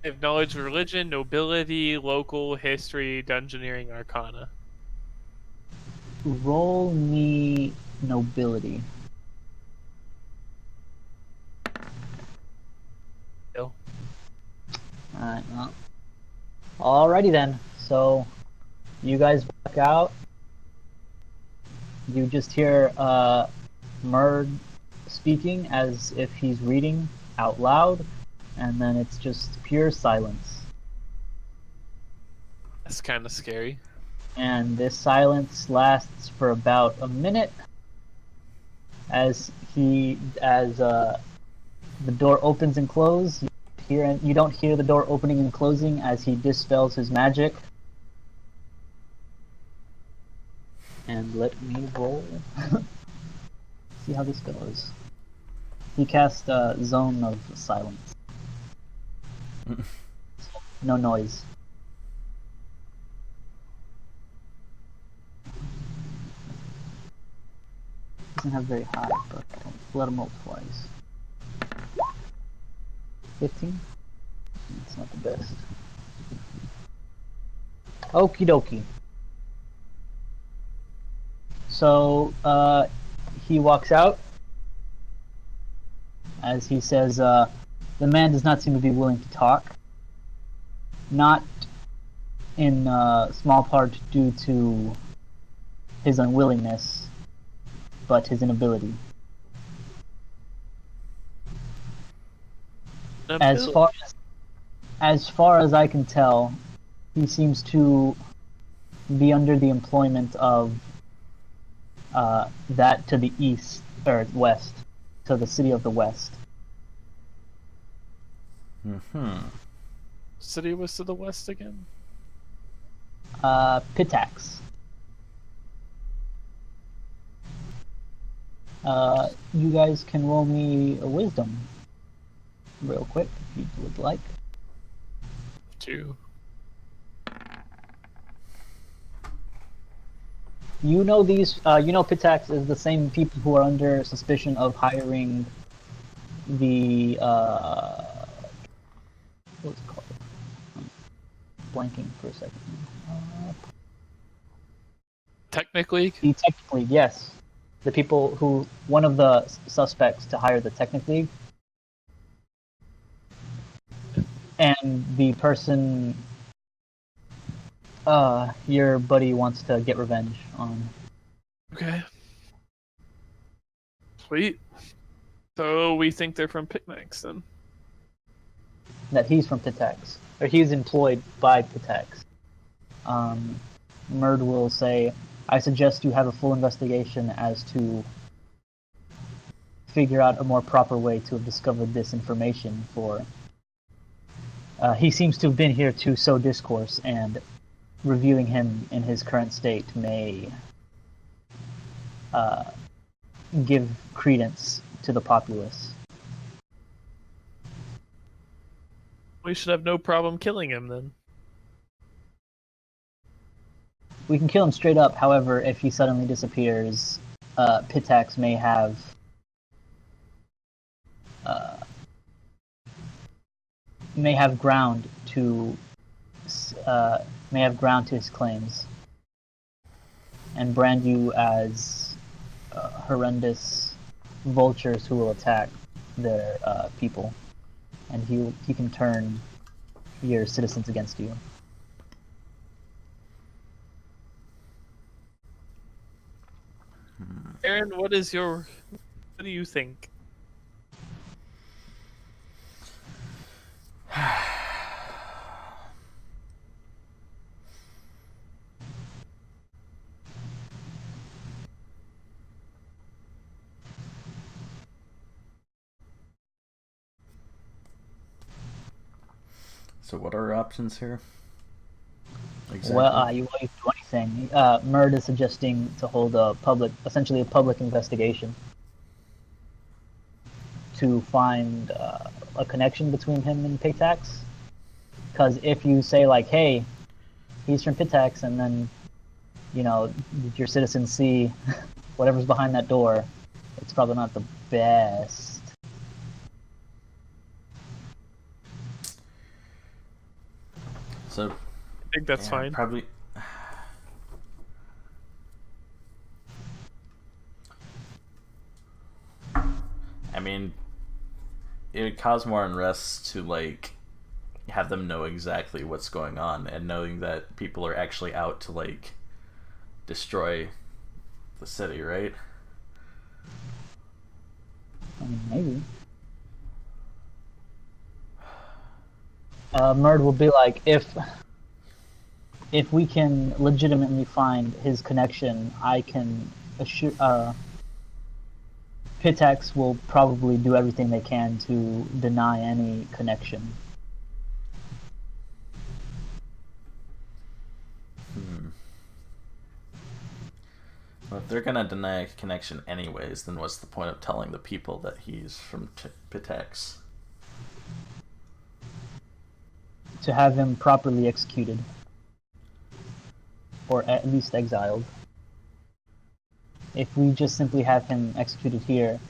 I have knowledge of religion, nobility, local, history, dungeoneering, arcana. roll me nobility? Bill. Alright, well. Alrighty then. So, you guys walk out. You just hear Murd speaking as if he's reading out loud, and then it's just pure silence. That's kind of scary. And this silence lasts for about a minute as the door opens and closes. You don't hear the door opening and closing as he dispels his magic. And let me roll. See how this goes. He cast Zone of Silence. No noise. Doesn't have very high, but let him roll twice. 15? It's not the best. Okie dokie. So, he walks out as he says, the man does not seem to be willing to talk. Not in small part due to his unwillingness, but his inability. As far as I can tell, He seems to be under the employment of that to the east or west, to the city of the west. City was to the west again. Pitax. You guys can roll me a wisdom real quick if you would like. 2. You know these. You know Pitax is the same people who are under suspicion of hiring the what's it called? I'm blanking for a second. Technically, The Technic League, yes. The people who one of the suspects to hire the Technic League, and the person your buddy wants to get revenge on. okay. Sweet. So we think they're from Picnics then. That he's from Pitax, or he's employed by Pitax. Murd will say, I suggest you have a full investigation as to figure out a more proper way to have discovered this information for... he seems to have been here to sow discourse, and reviewing him in his current state may give credence to the populace. We should have no problem killing him then. We can kill him straight up, however, if he suddenly disappears, Pitax may have ground to his claims and brand you as horrendous vultures who will attack their people, and he can turn your citizens against you. Aaron, what do you think? So what are our options here? Exactly. Well, you won't do anything. Murd is suggesting to hold essentially a public investigation to find a connection between him and Pitax. Because if you say like, hey, he's from Pitax, and then, your citizens see whatever's behind that door, it's probably not the best. So, I think that's fine. Probably. I mean, it would cause more unrest to have them know exactly what's going on, and knowing that people are actually out to destroy the city, right? I mean, maybe. Murd will be like, if we can legitimately find his connection, I can assure Pitax will probably do everything they can to deny any connection. Well, if they're gonna deny a connection anyways, then what's the point of telling the people that he's from Pitax? To have him properly executed. Or at least exiled. If we just simply have him executed here,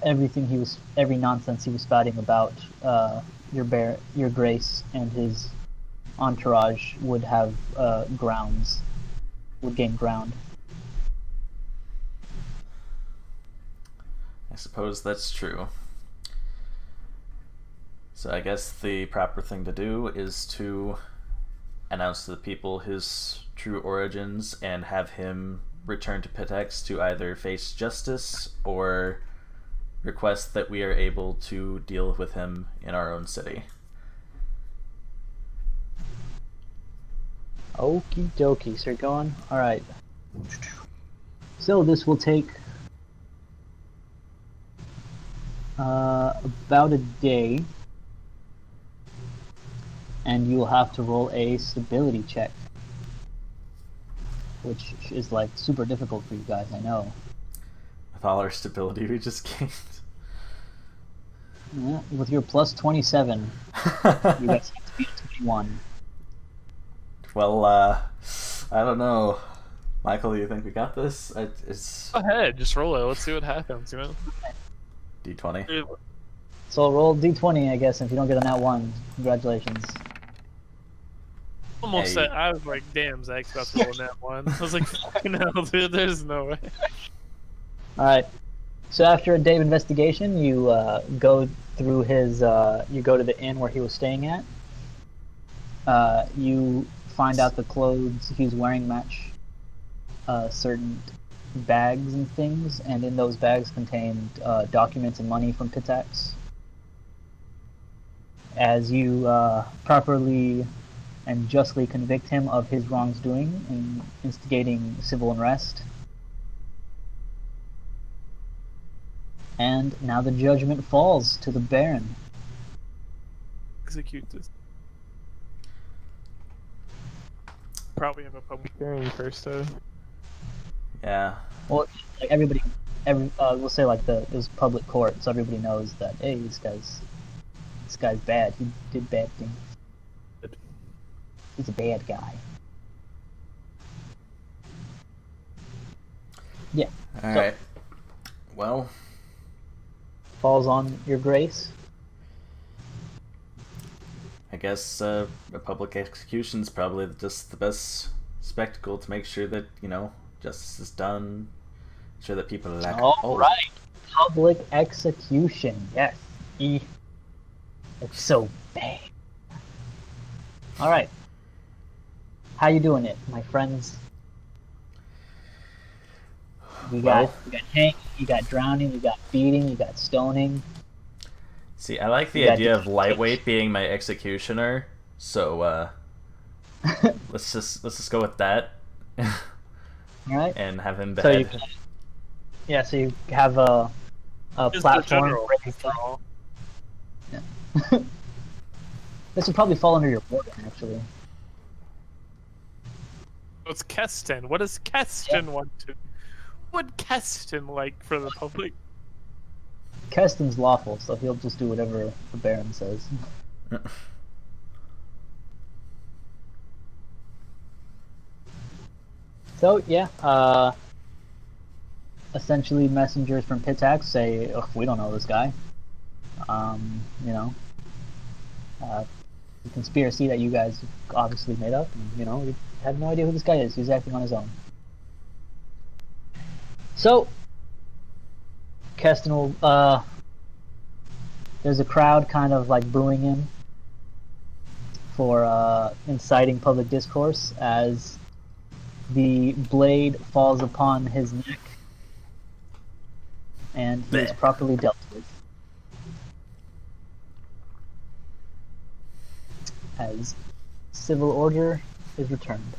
every nonsense he was spouting about your grace and his entourage would have would gain ground. I suppose that's true. So I guess the proper thing to do is to announce to the people his true origins and have him return to Pitax to either face justice or request that we are able to deal with him in our own city. Okie dokie, so you're going? Alright. So this will take about a day, and you will have to roll a stability check, which is like super difficult for you guys, I know. With all our stability we just gained. Yeah, with your plus 27, you guys have to beat 21. Well, I don't know. Michael, do you think we got this? It's Go ahead, just roll it. Let's see what happens. You know. D20. So roll d20, I guess, if you don't get a nat 1. Congratulations. Almost Hey. said, I was like, damn, Zach's about to roll that one. I was like, fucking hell, dude, there's no way. Alright. So after a day of investigation, you go through his, you go to the inn where he was staying at. You find out the clothes he was wearing match certain bags and things, and in those bags contained documents and money from Pitax. As you properly and justly convict him of his wrongdoing in instigating civil unrest. And now the judgment falls to the Baron. Execute this. Probably have a public hearing first, though. Yeah. Well, like everybody, we'll say like it was public court, so everybody knows that hey, this guy's bad. He did bad things. He's a bad guy. Yeah. All right. Well, Falls on your grace. I guess a public execution's probably just the best spectacle to make sure that, justice is done. Sure that people are like, All right. Public execution. Yes. It's so bad. All right. How you doing it, my friends? You got hanging, you got drowning, you got beating, you got stoning. See, I like the You got idea of decapitation. Lightweight being my executioner, so let's just go with that. All right. And have him So behead. so you have a Just the platform. general, ready for all. This would probably fall under your order, actually. It's Keston. What does Keston want to? What would Keston like for the public? Keston's lawful, so he'll just do whatever the Baron says. So yeah, essentially messengers from Pitax say, "Ugh, we don't know this guy." The conspiracy that you guys obviously made up, and, we have no idea who this guy is. He's acting on his own. So, Keston will, there's a crowd kind of like booing him for inciting public discourse as the blade falls upon his neck and he is properly dealt with. As civil order is returned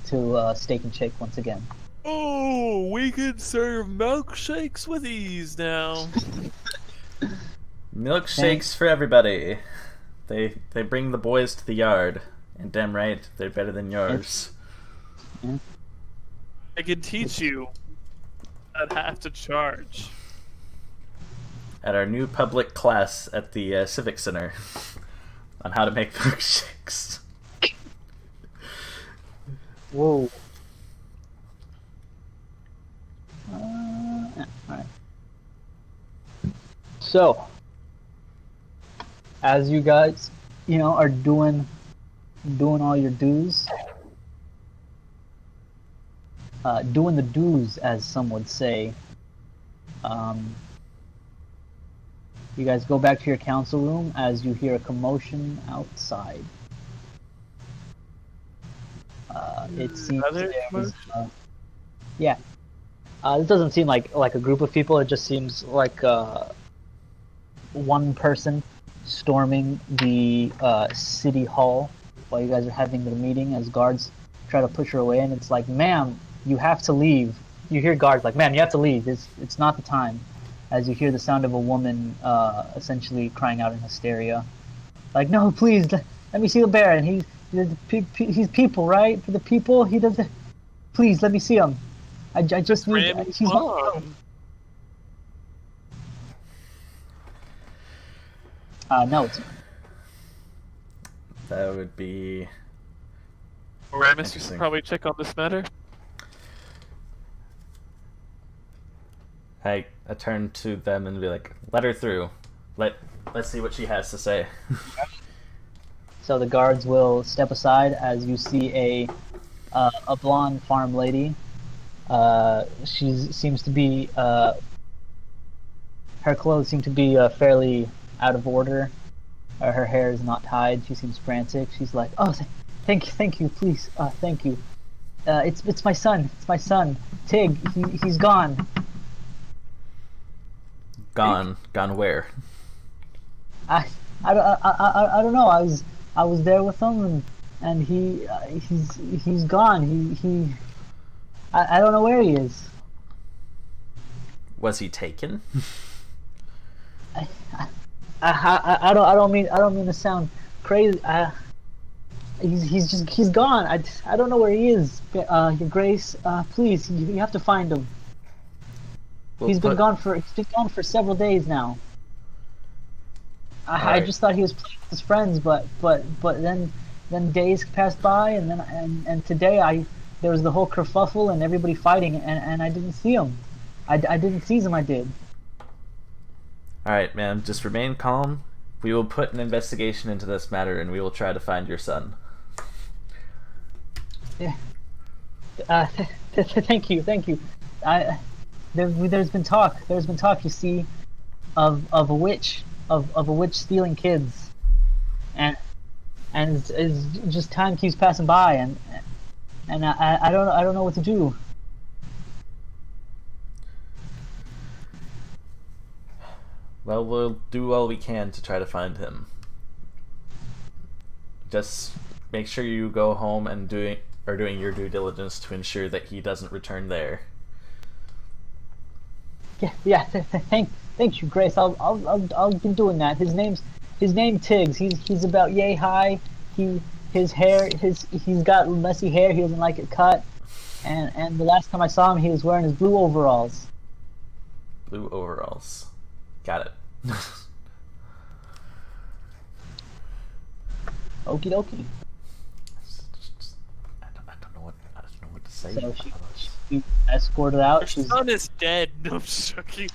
to Steak and Shake once again. Oh, we can serve milkshakes with ease now. Milkshakes for everybody. They bring the boys to the yard, and damn right, they're better than yours. I can teach you at half to charge. At our new public class at the Civic Center on how to make milkshakes. Whoa. Alright. So, as you guys, are doing all your dues, doing the dues, as some would say, you guys go back to your council room as you hear a commotion outside. It seems Another there's, yeah. It doesn't seem like a group of people. It just seems like one person storming the city hall while you guys are having the meeting as guards try to push her away, and it's like, ma'am, you have to leave. You hear guards like, ma'am, you have to leave. It's not the time. As you hear the sound of a woman essentially crying out in hysteria. Like, no, please, let me see the Baron. He's people, right? For the people, he does. Please, let me see him. I just need. He's not. No, it's. That would be. Right, Mister should probably check on this matter. I turn to them and be like, let her through. Let's see what she has to say. So the guards will step aside as you see a blonde farm lady. She seems to be her clothes seem to be fairly out of order. Her hair is not tied. She seems frantic. She's like, "Oh, thank you, please, thank you. It's my son. It's my son, Tig. He's gone." Gone where? I don't know. I was there with him, and he's gone. I don't know where he is. Was he taken? I don't mean to sound crazy. He's gone. I don't know where he is. Your Grace, please, you have to find him. He's been gone for several days now. I just thought he was playing with his friends, but then days passed by, and today there was the whole kerfuffle and everybody fighting, and I didn't see him. I didn't seize him. I did. All right, ma'am. Just remain calm. We will put an investigation into this matter, and we will try to find your son. Yeah. Thank you. There's been talk. You see, of a witch stealing kids, and it's just time keeps passing by, and I don't know what to do. Well, we'll do all we can to try to find him. Just make sure you go home and doing your due diligence to ensure that he doesn't return there. Yeah. Thank you, Grace. I'll be doing that. His name Tiggs. He's about yay high. He's got messy hair. He doesn't like it cut. And the last time I saw him, he was wearing his blue overalls. Blue overalls. Got it. Okie dokie. I don't know what to say. So she escorted out. Your son is dead. No, I'm joking.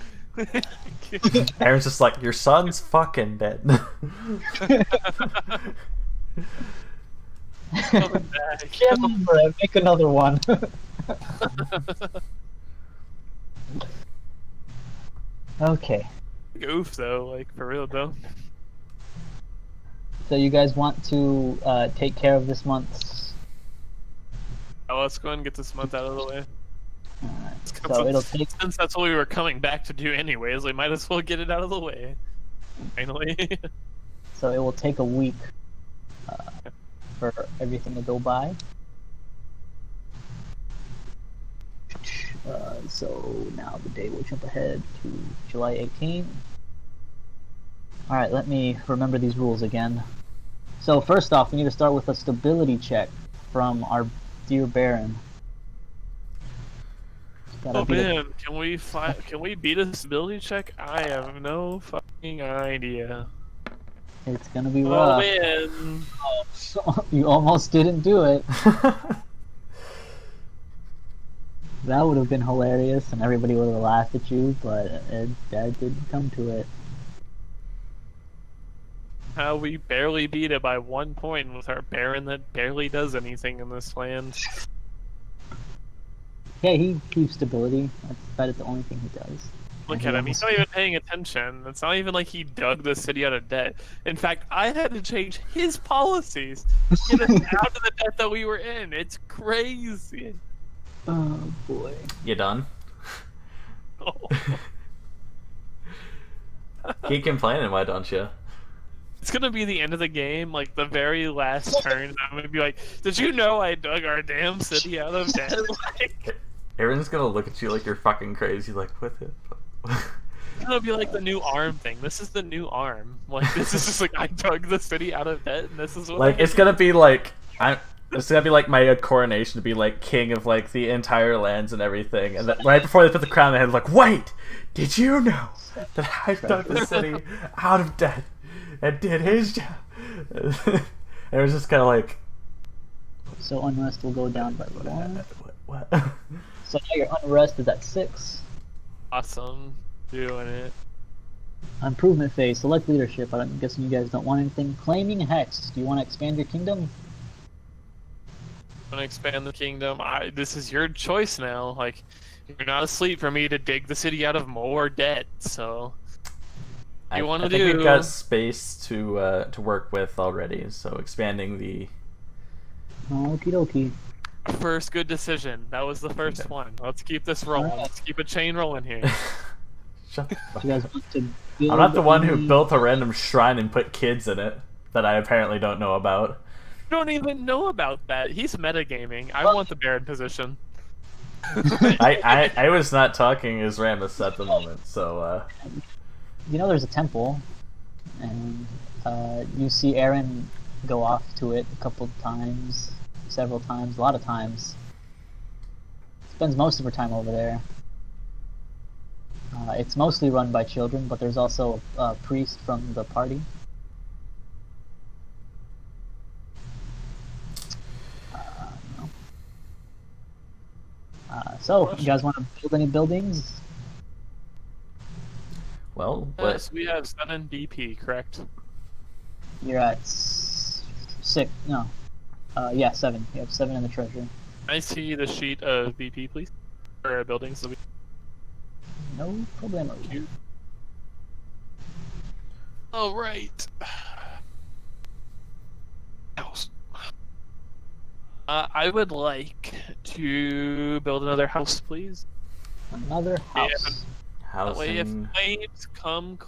Aaron's just like, your son's fucking dead. Can't remember it. Make another one. Okay. Oof, though, like for real though. So you guys want to take care of this month's? Oh, let's go ahead and get this month out of the way. So it'll take. Since that's what we were coming back to do anyways, we might as well get it out of the way. Finally. So it will take a week for everything to go by. So now the day will jump ahead to July 18th. Alright, let me remember these rules again. So first off, we need to start with a stability check from our dear Baron. Oh man, can we beat a stability check? I have no fucking idea. It's gonna be rough. Oh man. So, you almost didn't do it. That would have been hilarious and everybody would have laughed at you, but that didn't come to it. How we barely beat it by 1 point with our Baron that barely does anything in this land. Yeah, he keeps stability. That is the only thing he does. Look at him, he's not even paying attention. It's not even like he dug the city out of debt. In fact, I had to change his policies to get us out of the debt that we were in. It's crazy. Oh boy. You done? Oh. Keep complaining, why don't you? It's gonna be the end of the game, like the very last turn. I'm gonna be like, "Did you know I dug our damn city out of debt?" Like, Aaron's gonna look at you like you're fucking crazy. Like, what the? it's gonna be like the new arm thing. This is the new arm. Like, this is just like I dug the city out of debt, and this is what. Like, it's gonna be like It's gonna be like my coronation to be like king of like the entire lands and everything. And then right before they put the crown on my head, like, wait, did you know that I dug the city out of debt and did his job? And it was just kind of like, So unrest will go down by 1. what? So now your unrest is at 6. Awesome, doing it. Improvement phase. Select leadership. I'm guessing you guys don't want anything. Claiming Hex. Do you want to expand your kingdom? Want to expand the kingdom? This is your choice now. Like, you're not asleep for me to dig the city out of more debt. So, I want to think do? we've got space to work with already. So expanding the. Okie dokie. First good decision. That was the first one. Let's keep this rolling. Alright. Let's keep a chain rolling here. Shut the fuck Do you up. guys want to build I'm not the one who any- built a random shrine and put kids in it that I apparently don't know about. You don't even know about that. He's metagaming. I want the Baron position. I was not talking as Ramus at the moment, so You know there's a temple, and you see Aaron go off to it a couple times, several times, a lot of times. Spends most of her time over there. It's mostly run by children, but there's also a priest from the party. So, you guys want to build any buildings? well, but Yes, we have 7 BP, correct? You're at 6. No. Yeah, 7. You have 7 in the treasury. I see the sheet of BP, please. Or buildings that we. No problemo. All right. House. I would like to build another house, please. Another house. That way, if housing. claims come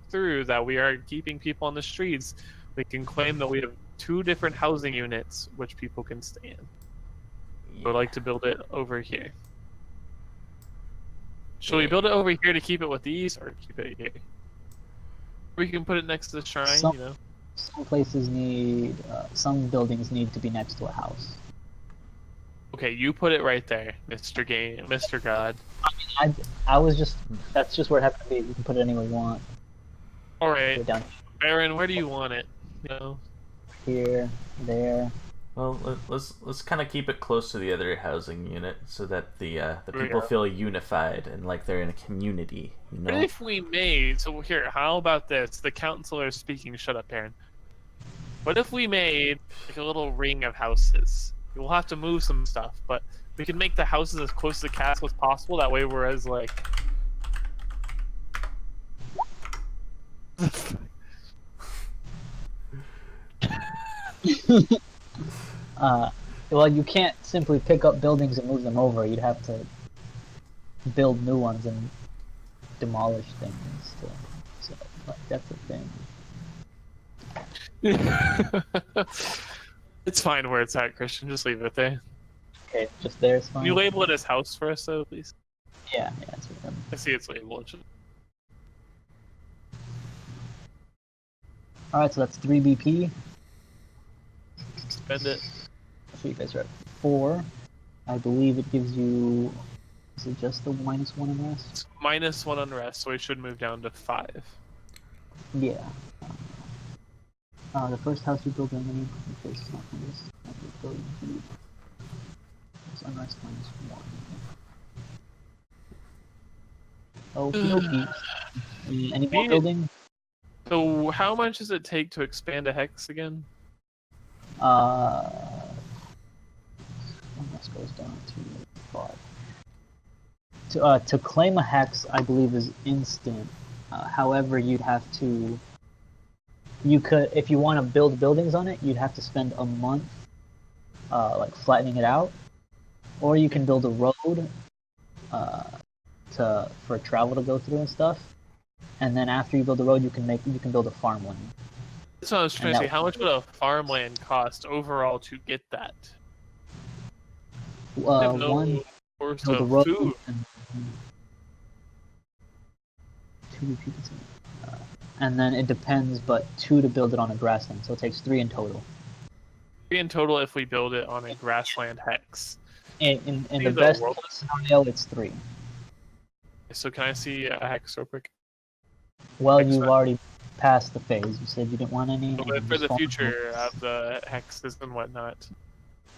through that we are keeping people on the streets, we can claim that we have 2 different housing units which people can stay in. I would like to build it over here. Should we build it over here to keep it with these, or keep it here? We can put it next to the shrine, Some- you know. Some places need, some buildings need to be next to a house. Okay, you put it right there, Mr. Game, Mr. God. I was just, that's just where it happened to be. You can put it anywhere you want. All Go right, down Baron, where do you want it? You know. here, there. Well, let's kind of keep it close to the other housing unit so that the people Yeah. feel unified and like they're in a community. You What know. if we made, so here, how about this? The counselor is speaking, shut up, Baron. What if we made like a little ring of houses? We'll have to move some stuff, but we can make the houses as close to the castle as possible. That way we're as like... Well, you can't simply pick up buildings and move them over. You'd have to build new ones and demolish things. So like, that's the thing. It's fine where it's at, Christian. Just leave it there. Okay, just there's Can fine. you label it as house for us, though, please? Yeah, that's what I'm... I see it's labeled. Alright, so that's 3 BP. Spend it. So you guys are at 4. I believe it gives you... Is it just the -1 unrest? It's -1 unrest, so we should move down to 5. Yeah. The first house you build in any place is not from this. It's unrest -1. Okie dokie. Any more Me- building? So how much does it take to expand a hex again? Unrest goes down to 5. To claim a hex, I believe, is instant. However, you'd have to... You could, if you want to build buildings on it, you'd have to spend a month, like flattening it out, or you can build a road, for travel to go through and stuff. And then after you build the road, you can build a farmland, That's what I was trying to say. How much would a farmland cost overall to get that? I have no One source build a of road food. and and then it depends, but 2 to build it on a grassland, so it takes 3 in total. 3 in total if we build it on a grassland hex. In the the best world- case scenario, it's 3. So can I see a hex real quick? Well, Hex you've what? already passed the phase. You said you didn't want any. But and you for just the followed future rules. of the hexes and whatnot.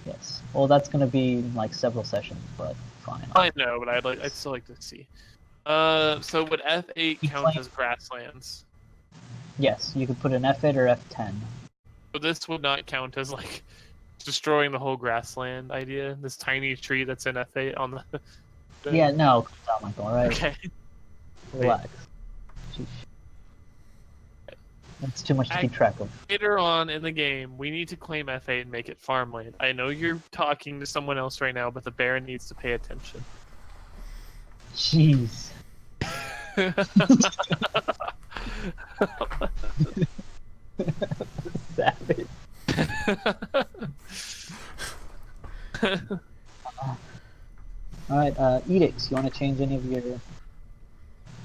Yes. Well, that's gonna be in, like several sessions, but fine. I know, but I'd still like to see. So would F8 You count claim- as grasslands? Yes, you could put an F8 or F10. So this would not count as like destroying the whole grassland idea. This tiny tree that's in F8 on the. Yeah, no, calm down, Michael. All right, Okay. relax. Sheesh. That's too much to keep track of. Later on in the game, we need to claim F8 and make it farmland. I know you're talking to someone else right now, but the Baron needs to pay attention. Jeez. Savage. All right, edicts. You want to change any of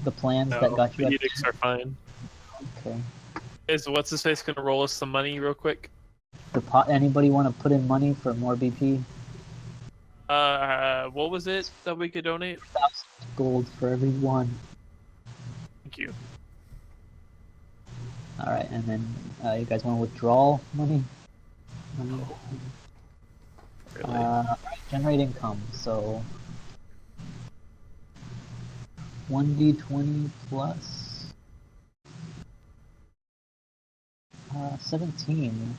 the plans that No, got you? the up edicts are fine. Okay. Is what's his face gonna roll us some money real quick? Anybody want to put in money for more BP? What was it that we could donate? 1,000 gold for every one. Thank you. All right, and then you guys want to withdraw money? Really? Right, generate income. So 1d20 plus 17.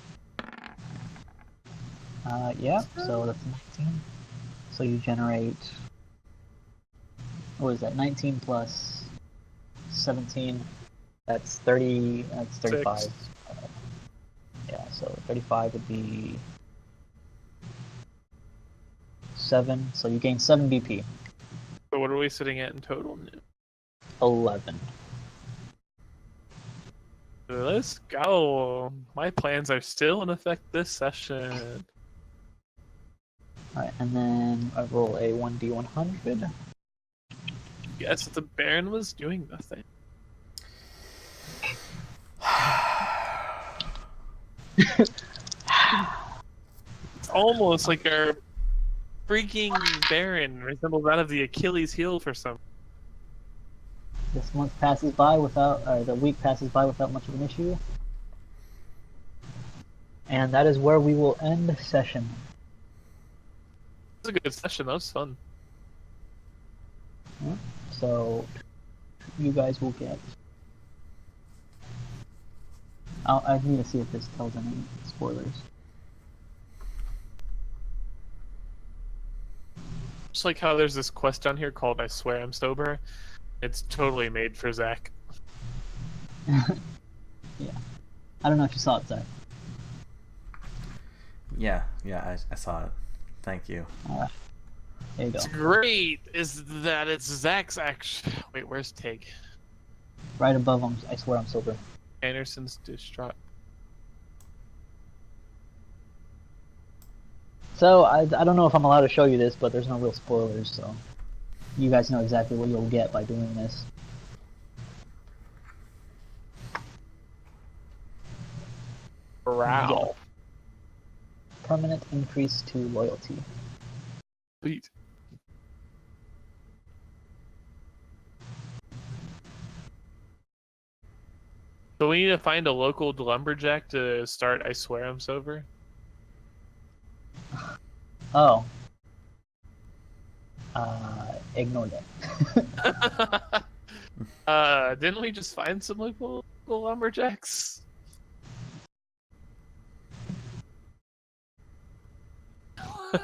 Yeah, so that's 19. So you generate. What is that? 19 plus 17. That's 30. That's 35. Six. Yeah, so 35 would be 7. So you gain 7 BP. So what are we sitting at in total? 11. Let's go. My plans are still in effect this session. Alright, and then I roll a 1d100. Guess the Baron was doing nothing. It's almost like our freaking Baron resembles that of the Achilles heel for some. This month passes by without, or the week passes by without much of an issue. And that is where we will end the session. It was a good session. That was fun. So, you guys will get... I need to see if this tells any spoilers. Just like how there's this quest down here called I Swear I'm Sober. It's totally made for Zach. Yeah. I don't know if you saw it, Zach. Yeah, I saw it. Thank you. There you go. What's great is that it's Zach's action. Wait, where's Tig? Right above him, I swear I'm sober. Anderson's distraught. So, I don't know if I'm allowed to show you this, but there's no real spoilers, so... You guys know exactly what you'll get by doing this. Growl. Permanent increase to loyalty. Sweet. So we need to find a local lumberjack to start I Swear I'm Sober. Oh. Ignore that. Didn't we just find some local lumberjacks?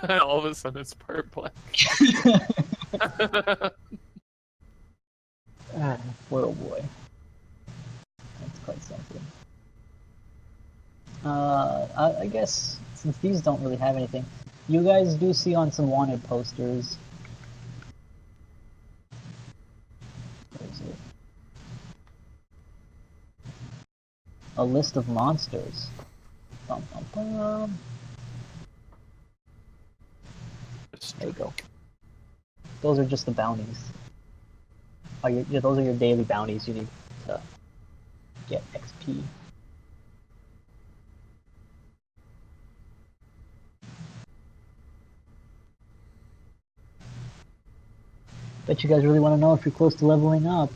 All of a sudden it's part black. Boy, oh boy. That's quite something. I guess, since these don't really have anything, you guys do see on some wanted posters. Where is it? a list of monsters. Bum, bum, bum. There you go. Those are just the bounties. Oh, those are your daily bounties you need to get XP. Bet you guys really want to know if you're close to leveling up.